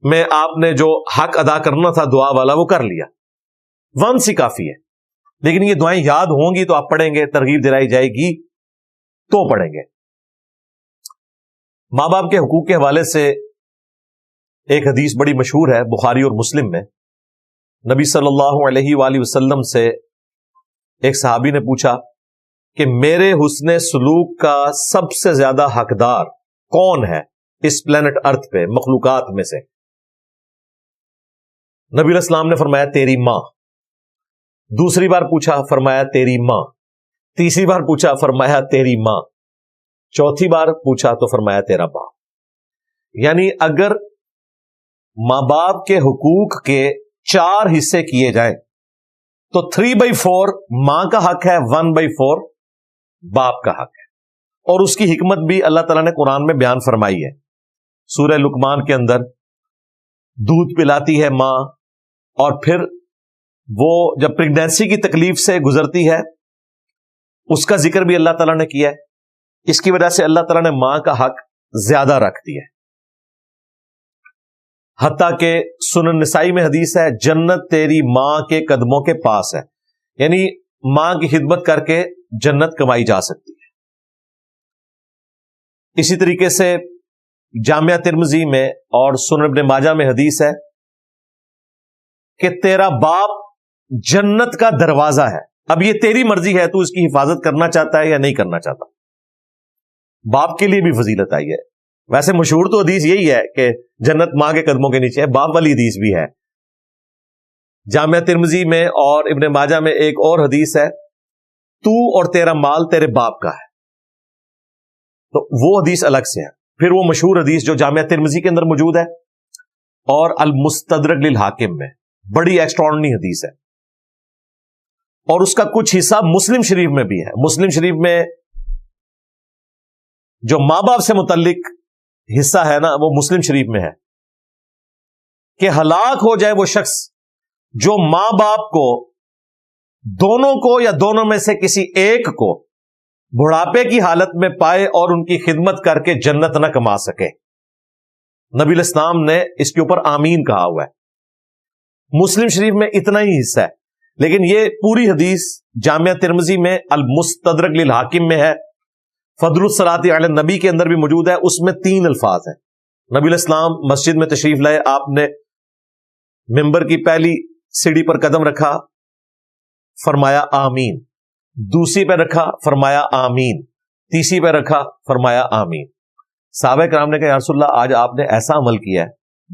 میں آپ نے جو حق ادا کرنا تھا دعا والا وہ کر لیا، ونس ہی کافی ہے۔ لیکن یہ دعائیں یاد ہوں گی تو آپ پڑھیں گے، ترغیب دلائی جائے گی تو پڑھیں گے۔ ماں باپ کے حقوق کے حوالے سے ایک حدیث بڑی مشہور ہے بخاری اور مسلم میں۔ نبی صلی اللہ علیہ وآلہ وسلم سے ایک صحابی نے پوچھا کہ میرے حسن سلوک کا سب سے زیادہ حقدار کون ہے اس پلانٹ ارتھ پہ مخلوقات میں سے؟ نبی علیہ السلام نے فرمایا تیری ماں۔ دوسری بار پوچھا، فرمایا تیری ماں۔ تیسری بار پوچھا، فرمایا تیری ماں۔ چوتھی بار پوچھا تو فرمایا تیرا باپ۔ یعنی اگر ماں باپ کے حقوق کے 4 حصے کیے جائیں تو 3/4 ماں کا حق ہے، 1/4 باپ کا حق ہے۔ اور اس کی حکمت بھی اللہ تعالیٰ نے قرآن میں بیان فرمائی ہے۔ سورہ لقمان کے اندر دودھ پلاتی ہے ماں، اور پھر وہ جب پریگنینسی کی تکلیف سے گزرتی ہے اس کا ذکر بھی اللہ تعالیٰ نے کیا ہے۔ اس کی وجہ سے اللہ تعالیٰ نے ماں کا حق زیادہ رکھ دیا ہے۔ حتیٰ کہ سنن نسائی میں حدیث ہے جنت تیری ماں کے قدموں کے پاس ہے، یعنی ماں کی خدمت کر کے جنت کمائی جا سکتی ہے۔ اسی طریقے سے جامعہ ترمذی میں اور سنن ابن ماجہ میں حدیث ہے کہ تیرا باپ جنت کا دروازہ ہے، اب یہ تیری مرضی ہے تو اس کی حفاظت کرنا چاہتا ہے یا نہیں کرنا چاہتا۔ باپ کے لیے بھی فضیلت آئی ہے۔ ویسے مشہور تو حدیث یہی ہے کہ جنت ماں کے قدموں کے نیچے ہے، باپ والی حدیث بھی ہے۔ جامعہ ترمذی میں اور ابن ماجہ میں ایک اور حدیث ہے تو اور تیرا مال تیرے باپ کا ہے، تو وہ حدیث الگ سے ہے۔ پھر وہ مشہور حدیث جو جامعہ ترمذی کے اندر موجود ہے اور المستدرک للحاکم میں، بڑی ایکسٹراڈنری حدیث ہے، اور اس کا کچھ حصہ مسلم شریف میں بھی ہے۔ مسلم شریف میں جو ماں باپ سے متعلق حصہ ہے نا وہ مسلم شریف میں ہے کہ ہلاک ہو جائے وہ شخص جو ماں باپ کو، دونوں کو یا دونوں میں سے کسی ایک کو بڑھاپے کی حالت میں پائے اور ان کی خدمت کر کے جنت نہ کما سکے۔ نبی علیہ السلام نے اس کے اوپر آمین کہا ہوا ہے۔ مسلم شریف میں اتنا ہی حصہ ہے، لیکن یہ پوری حدیث جامعہ ترمذی میں المستدرک للحاکم میں ہے، فضل الصلاۃ علی النبی کے اندر بھی موجود ہے۔ اس میں 3 الفاظ ہیں۔ نبی علیہ السلام مسجد میں تشریف لائے، آپ نے ممبر کی پہلی سیڑھی پر قدم رکھا، فرمایا آمین، دوسری پہ رکھا، فرمایا آمین، تیسری پہ رکھا، فرمایا آمین۔ صحابہ کرام نے کہا یا رسول اللہ آج آپ نے ایسا عمل کیا ہے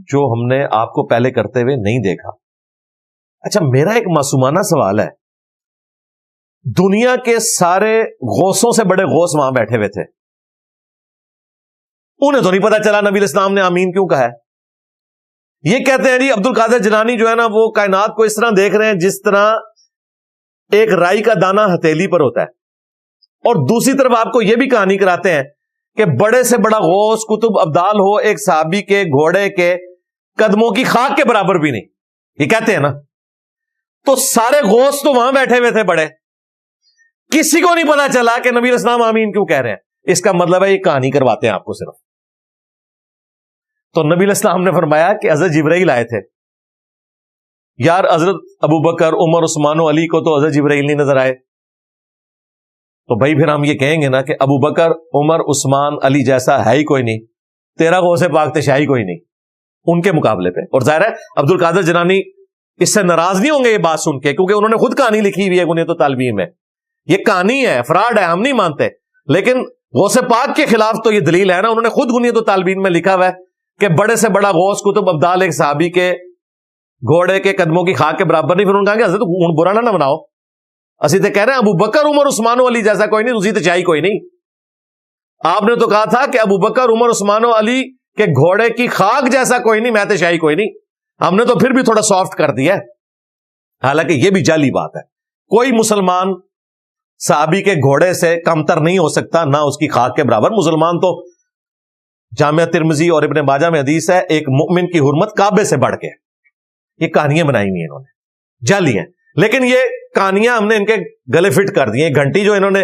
جو ہم نے آپ کو پہلے کرتے ہوئے نہیں دیکھا۔ اچھا میرا ایک معصومانہ سوال ہے، دنیا کے سارے غوثوں سے بڑے غوث وہاں بیٹھے ہوئے تھے، انہیں تو نہیں پتا چلا نبی علیہ السلام نے آمین کیوں کہا ہے؟ یہ کہتے ہیں جی عبد القادر جیلانی جو ہے نا وہ کائنات کو اس طرح دیکھ رہے ہیں جس طرح ایک رائی کا دانہ ہتھیلی پر ہوتا ہے، اور دوسری طرف آپ کو یہ بھی کہانی کراتے ہیں کہ بڑے سے بڑا غوث قطب ابدال ہو ایک صحابی کے گھوڑے کے قدموں کی خاک کے برابر بھی نہیں، یہ کہتے ہیں نا۔ تو سارے غوث تو وہاں بیٹھے ہوئے تھے بڑے، کسی کو نہیں پتا چلا کہ نبی علیہ السلام آمین کیوں کہہ رہے ہیں۔ اس کا مطلب ہے یہ کہانی کرواتے ہیں آپ کو صرف۔ تو نبی علیہ السلام نے فرمایا کہ حضرت جبرائیل آئے تھے، یار حضرت ابو بکر عمر عثمان و علی کو تو حضرت جبرائیل نہیں نظر آئے، تو بھائی پھر ہم یہ کہیں گے نا کہ ابو بکر عمر عثمان علی جیسا ہے ہی کوئی نہیں، تیرا غوث پاک تشاہی کوئی نہیں ان کے مقابلے پہ۔ اور ظاہر ہے عبد القادر جیلانی اس سے ناراض نہیں ہوں گے یہ بات سن کے، کیونکہ انہوں نے خود کہانی لکھی ہوئی ہے بنیاد الطالبین میں، یہ کہانی ہے، فراڈ ہے، ہم نہیں مانتے، لیکن غوث پاک کے خلاف تو یہ دلیل ہے نا۔ انہوں نے خود بنیاد الطالبین میں لکھا ہوا ہے کہ بڑے سے بڑا غوث قطب ابدال ایک صحابی کے گھوڑے کے قدموں کی خاک کے برابر نہیں۔ پھر انہوں نے کہا کہ حضرت برا نہ بناؤ، اسی تو کہہ رہے ہیں ابو بکر عمر عثمان و علی جیسا کوئی نہیں، اسی تو چاہیے کوئی نہیں۔ آپ نے تو کہا تھا کہ ابو بکر عمر عثمان و علی کے گھوڑے کی خاک جیسا کوئی نہیں، میں تو شاہی کوئی نہیں۔ ہم نے تو پھر بھی تھوڑا سافٹ کر دیا ہے، حالانکہ یہ بھی جعلی بات ہے۔ کوئی مسلمان صحابی کے گھوڑے سے کمتر نہیں ہو سکتا، نہ اس کی خاک کے برابر۔ مسلمان تو جامعہ ترمذی اور ابن ماجہ میں حدیث ہے ایک مؤمن کی حرمت کعبے سے بڑھ کے۔ یہ کہانیاں بنائی ہوئی ہیں انہوں نے، جعلی ہیں، لیکن یہ کہانیاں ہم نے ان کے گلے فٹ کر دی ہیں۔ گھنٹی جو انہوں نے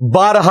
12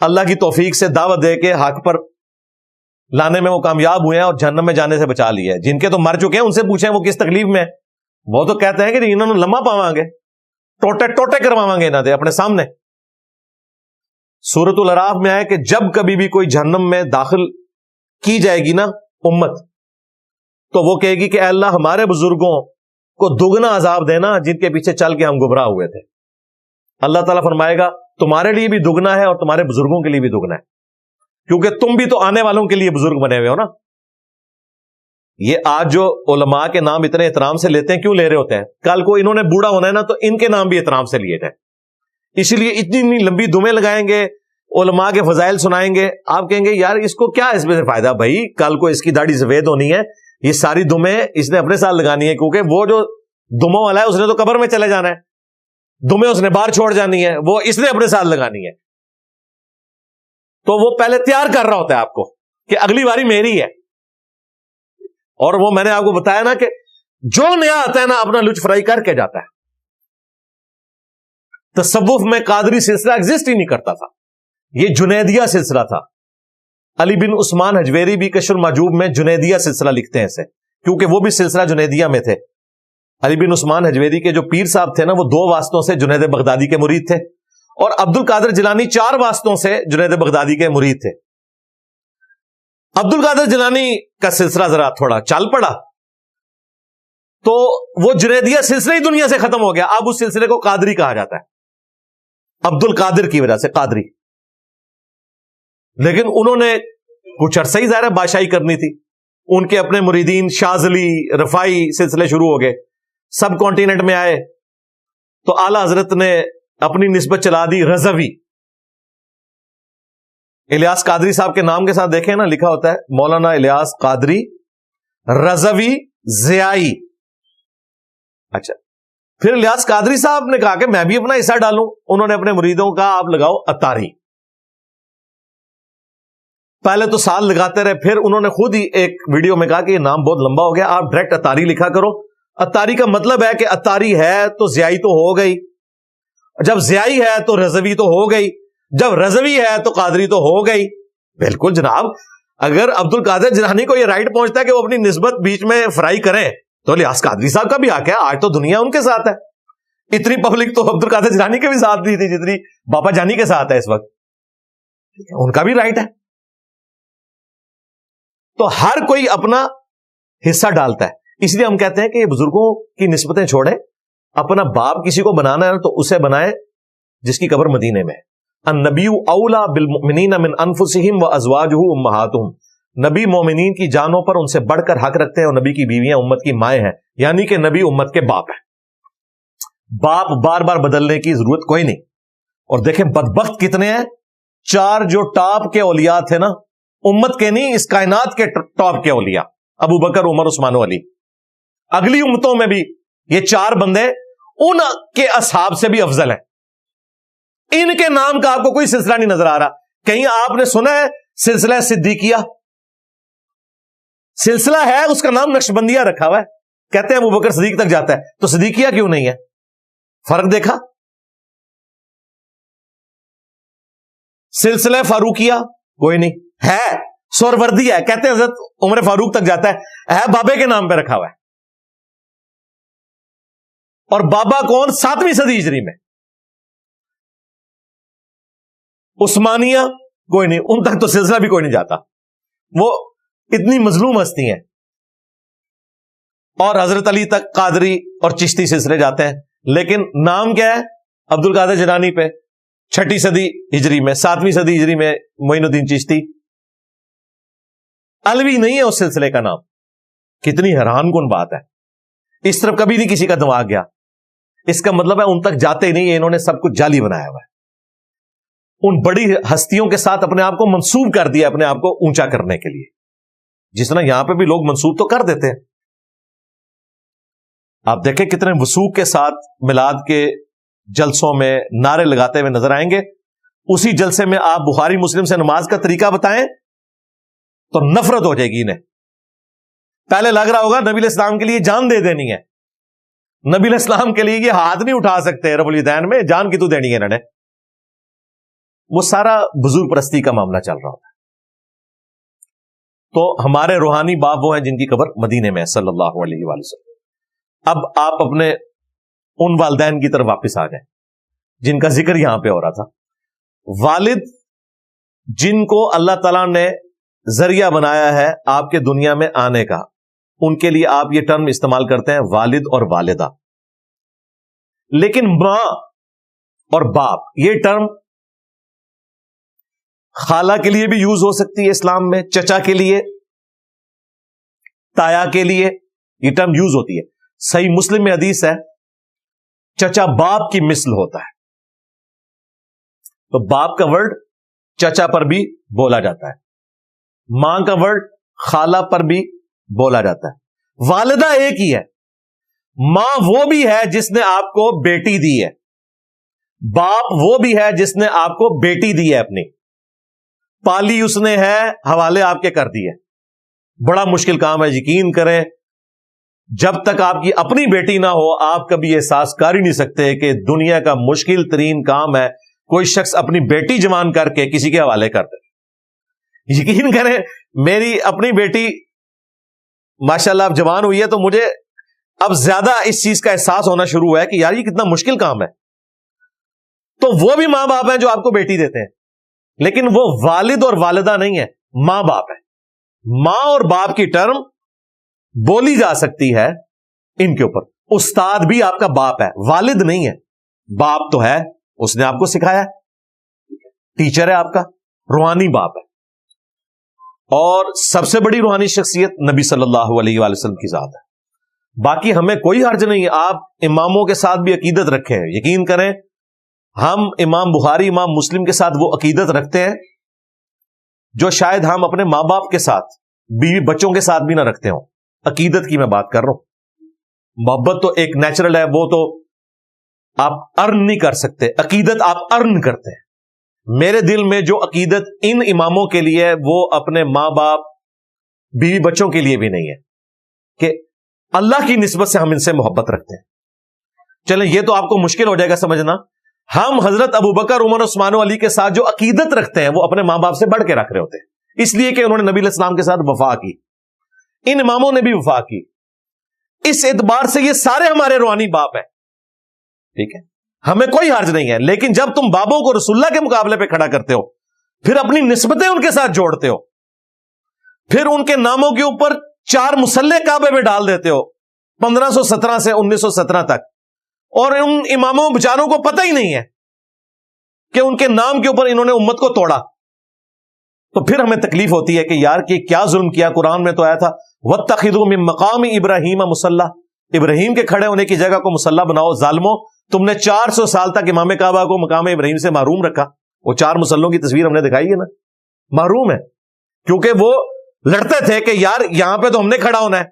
اللہ کی توفیق سے دعوت دے کے حق پر لانے میں وہ کامیاب ہوئے ہیں اور جہنم میں جانے سے بچا لیا ہے. جن کے تو مر چکے ہیں ان سے پوچھیں وہ کس تکلیف میں ہیں. وہ تو کہتے ہیں کہ انہوں نے لمحہ پاواں گے, ٹوٹے ٹوٹے کرواواں گے انہاں دے اپنے سامنے. سورۃ الاعراف میں آئے کہ جب کبھی بھی کوئی جہنم میں داخل کی جائے گی نا امت, تو وہ کہے گی کہ اے اللہ ہمارے بزرگوں کو دگنا عذاب دینا جن کے پیچھے چل کے ہم گمراہ ہوئے تھے. اللہ تعالیٰ فرمائے گا تمہارے لیے بھی دگنا ہے اور تمہارے بزرگوں کے لیے بھی دگنا ہے, کیونکہ تم بھی تو آنے والوں کے لیے بزرگ بنے ہوئے ہو نا. یہ آج جو علماء کے نام اتنے احترام سے لیتے ہیں, کیوں لے رہے ہوتے ہیں؟ کل کو انہوں نے بوڑھا ہونا ہے نا تو ان کے نام بھی احترام سے لیے جائیں. اسی لیے اتنی لمبی دمیں لگائیں گے, علماء کے فضائل سنائیں گے, آپ کہیں گے یار اس کو کیا اس میں سے فائدہ؟ بھائی کل کو اس کی داڑھی سفید ہونی ہے, یہ ساری دمیں اس نے اپنے ساتھ لگانی ہے, کیونکہ وہ جو دموں والا ہے اس نے تو قبر میں چلے جانا ہے, دمیں اس نے باہر چھوڑ جانی ہے, وہ اس نے اپنے ساتھ لگانی ہے. تو وہ پہلے تیار کر رہا ہوتا ہے آپ کو کہ اگلی باری میری ہے. اور وہ میں نے آپ کو بتایا نا کہ جو نیا آتا ہے نا اپنا لچ فرائی کر کے جاتا ہے. تصوف میں قادری سلسلہ ایگزسٹ ہی نہیں کرتا تھا, یہ جنیدیہ سلسلہ تھا. علی بن عثمان حجویری بھی کشف المحجوب میں جنیدیہ سلسلہ لکھتے ہیں اسے, کیونکہ وہ بھی سلسلہ جنیدیہ میں تھے. علی بن عثمان حجویری کے جو پیر صاحب تھے نا وہ 2 واسطوں سے جنید بغدادی کے مرید تھے, اور عبد القادر جیلانی 4 واسطوں سے جنید بغدادی کے مرید تھے. عبد القادر جیلانی کا سلسلہ ذرا تھوڑا چل پڑا تو وہ جنیدیہ سلسلہ ہی دنیا سے ختم ہو گیا. اب اس سلسلے کو قادری کہا جاتا ہے, عبد القادر کی وجہ سے قادری. لیکن انہوں نے کچھ عرصہ ہی ظاہر بادشاہی کرنی تھی, ان کے اپنے مریدین شاذلی رفائی سلسلے شروع ہو گئے, سب کانٹیننٹ میں آئے, تو اعلی حضرت نے اپنی نسبت چلا دی رضوی. الیاس قادری صاحب کے نام کے ساتھ دیکھیں نا لکھا ہوتا ہے مولانا الیاس قادری رضوی ضیائی. اچھا, پھر الیاس قادری صاحب نے کہا کہ میں بھی اپنا حصہ ڈالوں. انہوں نے اپنے مریدوں کا آپ لگاؤ اتاری. پہلے تو سال لگاتے رہے, پھر انہوں نے خود ہی ایک ویڈیو میں کہا کہ یہ نام بہت لمبا ہو گیا, آپ ڈائریکٹ اتاری لکھا کرو. اتاری کا مطلب ہے کہ اتاری ہے تو ضیائی تو ہو گئی, جب ضیائی ہے تو رضوی تو ہو گئی, جب رضوی ہے تو قادری تو ہو گئی. بالکل جناب, اگر عبد القادر جیلانی کو یہ رائٹ پہنچتا ہے کہ وہ اپنی نسبت بیچ میں فرائی کریں تو الیاس قادری صاحب کا بھی حق ہے. آج تو دنیا ان کے ساتھ ہے, اتنی پبلک تو عبد القادر جیلانی کے بھی ساتھ نہیں تھی جتنی بابا جانی کے ساتھ ہے اس وقت. ان کا بھی رائٹ ہے. تو ہر کوئی اپنا حصہ ڈالتا ہے. اس لیے ہم کہتے ہیں کہ یہ بزرگوں کی نسبتیں چھوڑیں, اپنا باپ کسی کو بنانا ہے تو اسے بنائے جس کی قبر مدینے میں ہے. النبی اولا بالمؤمنین من انفسہم وازواجہ امہاتہم, نبی مومنین کی جانوں پر ان سے بڑھ کر حق رکھتے ہیں, اور نبی کی بیویاں امت کی مائیں ہیں, یعنی کہ نبی امت کے باپ ہیں. باپ بار بار بدلنے کی ضرورت کوئی نہیں. اور دیکھیں بدبخت کتنے ہیں, 4 جو ٹاپ کے اولیاء تھے نا, امت کے نہیں اس کائنات کے ٹاپ کے اولیاء, ابو بکر عمر عثمان و علی. اگلی امتوں میں بھی یہ 4 بندے ان کے اصحاب سے بھی افضل ہیں. ان کے نام کا آپ کو کوئی سلسلہ نہیں نظر آ رہا. کہیں آپ نے سنا ہے سلسلہ صدیقیہ؟ سلسلہ ہے, اس کا نام نقشبندیہ رکھا ہوا ہے, کہتے ہیں ابو بکر صدیق تک جاتا ہے, تو صدیقیہ کیوں نہیں ہے؟ فرق دیکھا؟ سلسلہ فاروقیہ کوئی نہیں ہے, سوروردی ہے, کہتے ہیں حضرت عمر فاروق تک جاتا ہے بابے کے نام پہ رکھا ہوا ہے. اور بابا کون؟ 7ویں صدی ہجری میں. عثمانیہ کوئی نہیں, ان تک تو سلسلہ بھی کوئی نہیں جاتا, وہ اتنی مظلوم ہستی ہیں. اور حضرت علی تک قادری اور چشتی سلسلے جاتے ہیں, لیکن نام کیا ہے؟ عبد القادر جیلانی پہ 6 صدی ہجری میں, 7ویں صدی ہجری میں معین الدین چشتی. علوی نہیں ہے اس سلسلے کا نام. کتنی حیران کن بات ہے, اس طرف کبھی نہیں کسی کا دماغ گیا. اس کا مطلب ہے ان تک جاتے ہی نہیں, انہوں نے سب کچھ جعلی بنایا ہوا ہے. ان بڑی ہستیوں کے ساتھ اپنے آپ کو منسوب کر دیا, اپنے آپ کو اونچا کرنے کے لیے, جس طرح یہاں پہ بھی لوگ منسوب تو کر دیتے ہیں. آپ دیکھیں کتنے وثوق کے ساتھ میلاد کے جلسوں میں نعرے لگاتے ہوئے نظر آئیں گے. اسی جلسے میں آپ بخاری مسلم سے نماز کا طریقہ بتائیں تو نفرت ہو جائے گی انہیں. پہلے لگ رہا ہوگا نبی علیہ السلام کے لیے جان دے دینی ہے, نبی علیہ السلام کے لیے یہ ہاتھ نہیں اٹھا سکتے رب الیدین میں, جان کی تو دینی ہے انہوں نے. وہ سارا بزرگ پرستی کا معاملہ چل رہا ہوتا ہے. تو ہمارے روحانی باپ وہ ہیں جن کی قبر مدینے میں ہے صلی اللہ علیہ وآلہ وسلم. اب آپ اپنے ان والدین کی طرف واپس آ جائیں جن کا ذکر یہاں پہ ہو رہا تھا. والد جن کو اللہ تعالیٰ نے ذریعہ بنایا ہے آپ کے دنیا میں آنے کا, ان کے لیے آپ یہ ٹرم استعمال کرتے ہیں والد اور والدہ. لیکن ماں اور باپ یہ ٹرم خالہ کے لیے بھی یوز ہو سکتی ہے اسلام میں, چچا کے لیے, تایا کے لیے یہ ٹرم یوز ہوتی ہے. صحیح مسلم میں حدیث ہے چچا باپ کی مثل ہوتا ہے. تو باپ کا ورڈ چچا پر بھی بولا جاتا ہے, ماں کا ورڈ خالہ پر بھی بولا جاتا ہے. والدہ ایک ہی ہے, ماں وہ بھی ہے جس نے آپ کو بیٹی دی ہے, باپ وہ بھی ہے جس نے آپ کو بیٹی دی ہے, اپنی پالی اس نے ہے, حوالے آپ کے کر دیے. بڑا مشکل کام ہے, یقین کریں جب تک آپ کی اپنی بیٹی نہ ہو آپ کبھی احساس کر ہی نہیں سکتے کہ دنیا کا مشکل ترین کام ہے کوئی شخص اپنی بیٹی جوان کر کے کسی کے حوالے کر دے. یقین کریں میری اپنی بیٹی ماشاءاللہ اب جوان ہوئی ہے تو مجھے اب زیادہ اس چیز کا احساس ہونا شروع ہوا ہے کہ یار یہ کتنا مشکل کام ہے. تو وہ بھی ماں باپ ہیں جو آپ کو بیٹی دیتے ہیں, لیکن وہ والد اور والدہ نہیں ہے, ماں باپ ہے. ماں اور باپ کی ٹرم بولی جا سکتی ہے ان کے اوپر. استاد بھی آپ کا باپ ہے, والد نہیں ہے. باپ تو ہے, اس نے آپ کو سکھایا, ٹیچر ہے آپ کا, روحانی باپ ہے. اور سب سے بڑی روحانی شخصیت نبی صلی اللہ علیہ وآلہ وسلم کی ذات ہے. باقی ہمیں کوئی حرج نہیں ہے آپ اماموں کے ساتھ بھی عقیدت رکھیں. یقین کریں ہم امام بخاری امام مسلم کے ساتھ وہ عقیدت رکھتے ہیں جو شاید ہم اپنے ماں باپ کے ساتھ بیوی بچوں کے ساتھ بھی نہ رکھتے ہوں. عقیدت کی میں بات کر رہا ہوں. محبت تو ایک نیچرل ہے, وہ تو آپ ارن نہیں کر سکتے, عقیدت آپ ارن کرتے ہیں. میرے دل میں جو عقیدت ان اماموں کے لیے ہے وہ اپنے ماں باپ بیوی بچوں کے لیے بھی نہیں ہے کہ اللہ کی نسبت سے ہم ان سے محبت رکھتے ہیں. چلیں یہ تو آپ کو مشکل ہو جائے گا سمجھنا. ہم حضرت ابوبکر عمر عثمان و علی کے ساتھ جو عقیدت رکھتے ہیں وہ اپنے ماں باپ سے بڑھ کے رکھ رہے ہوتے ہیں, اس لیے کہ انہوں نے نبی علیہ السلام کے ساتھ وفا کی. ان اماموں نے بھی وفا کی. اس اعتبار سے یہ سارے ہمارے روحانی باپ ہیں. ٹھیک ہے, ہمیں کوئی حرج نہیں ہے. لیکن جب تم بابوں کو رسول اللہ کے مقابلے پہ کھڑا کرتے ہو, پھر اپنی نسبتیں ان کے ساتھ جوڑتے ہو, پھر ان کے ناموں کے اوپر 4 مصلے کعبے میں ڈال دیتے ہو 1517 سے 1917 تک, اور ان اماموں بیچاروں کو پتہ ہی نہیں ہے کہ ان کے نام کے اوپر انہوں نے امت کو توڑا, تو پھر ہمیں تکلیف ہوتی ہے کہ یار کہ کیا ظلم کیا. قرآن میں تو آیا تھا وَاتَّخِذُوا مِن مَقَامِ إِبْرَاهِيمَ مُصَلَّى, ابراہیم کے کھڑے ہونے کی جگہ کو مصلی بناؤ. ظالموں, تم نے 400 سال تک امام کعبہ کو مقام ابراہیم سے محروم رکھا. وہ 4 مصلوں کی تصویر ہم نے دکھائی ہے نا, محروم ہے کیونکہ وہ لڑتے تھے کہ یار یہاں پہ تو ہم نے کھڑا ہونا ہے.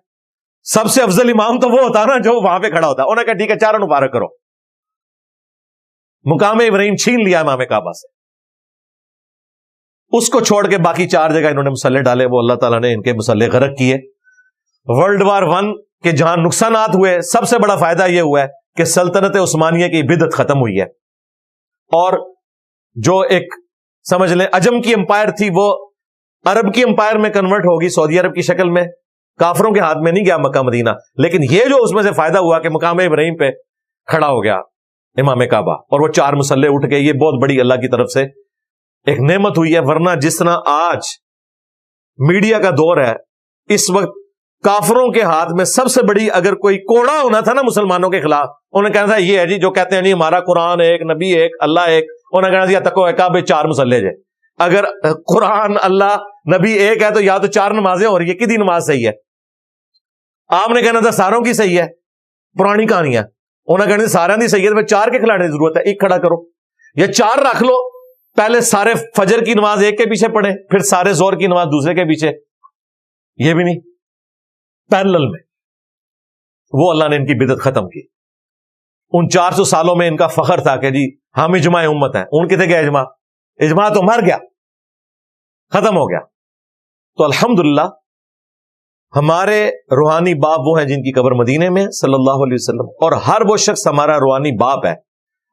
سب سے افضل امام تو وہ ہوتا نا جو وہاں پہ کھڑا ہوتا. انہوں نے کہا ٹھیک ہے 4 مبارک کرو. مقام ابراہیم چھین لیا امام کعبہ سے, اس کو چھوڑ کے باقی 4 جگہ انہوں نے مصلے ڈالے. وہ اللہ تعالیٰ نے ان کے مصلے غرق کیے. ورلڈ وار 1 کے جہاں نقصانات ہوئے, سب سے بڑا فائدہ یہ ہوا ہے کہ سلطنت عثمانیہ کی بدعت ختم ہوئی ہے, اور جو ایک سمجھ لیں عجم کی امپائر تھی وہ عرب کی امپائر میں کنورٹ ہوگی, سعودی عرب کی شکل میں. کافروں کے ہاتھ میں نہیں گیا مکہ مدینہ, لیکن یہ جو اس میں سے فائدہ ہوا کہ مقام ابراہیم پہ کھڑا ہو گیا امام کعبہ اور وہ 4 مصلے اٹھ گئے, یہ بہت بڑی اللہ کی طرف سے ایک نعمت ہوئی ہے. ورنہ جس طرح آج میڈیا کا دور ہے, اس وقت کافروں کے ہاتھ میں سب سے بڑی اگر کوئی کوڑا ہونا تھا نا مسلمانوں کے خلاف, انہیں کہنا تھا یہ ہے جی جو کہتے ہیں جی ہمارا قرآن ایک, نبی ایک, اللہ ایک. انہیں کہنا تھا تکو کعبے 4 مصلے جے. اگر قرآن اللہ نبی ایک ہے تو یا تو 4 نمازیں ہو رہی ہے, کدی نماز صحیح ہے. آپ نے کہنا تھا ساروں کی صحیح ہے, پرانی کہانیاں. انہیں کہنا تھا ساروں کی صحیح ہے, 4 کے کھلانے کی ضرورت ہے, ایک کھڑا کرو یا 4 رکھ لو. پہلے سارے فجر کی نماز ایک کے پیچھے پڑھیں, پھر سارے زور کی نماز دوسرے کے پیچھے. یہ بھی نہیں, پیرلل میں. وہ اللہ نے ان کی بدعت ختم کی. ان 400 سالوں میں ان کا فخر تھا کہ جی ہم اجماع امت ہیں. ان کتنے گیا اجماع؟ اجماع تو مر گیا, ختم ہو گیا. تو الحمدللہ ہمارے روحانی باپ وہ ہیں جن کی قبر مدینے میں صلی اللہ علیہ وسلم, اور ہر وہ شخص ہمارا روحانی باپ ہے